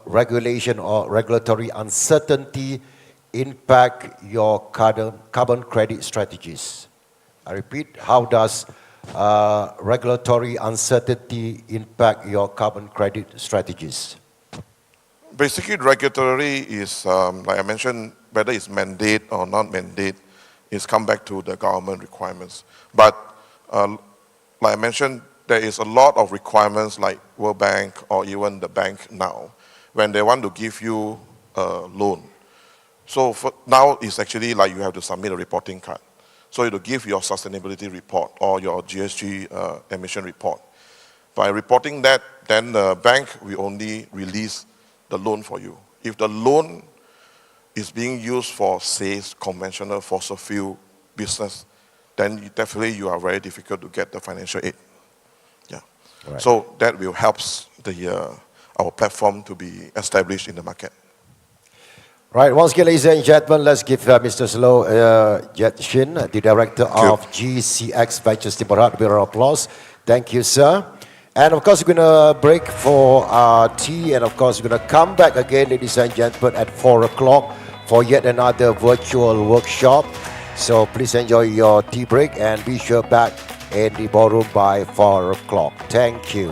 regulation or regulatory uncertainty impact your carbon credit strategies? I repeat, how does regulatory uncertainty impact your carbon credit strategies? Basically, regulatory is, like I mentioned, whether it's mandate or not mandate, is come back to the government requirements. But like I mentioned, there is a lot of requirements like World Bank or even the bank now, when they want to give you a loan. So for now, it's actually like you have to submit a reporting card. So you give your sustainability report or your GSG emission report. By reporting that, then the bank will only release the loan for you. If the loan is being used for, say, conventional fossil fuel business, then definitely you are very difficult to get the financial aid. Yeah. Right. So that will help our platform to be established in the market. Right, once again, ladies and gentlemen, let's give Mr. Slow Jet Shin, the director you. of GCX Ventures Timur, a bit of applause. Thank you, sir. And of course, we're going to break for tea, and of course, we're going to come back again, ladies and gentlemen, at 4 o'clock for yet another virtual workshop. So please enjoy your tea break and be sure back in the ballroom by 4 o'clock. Thank you.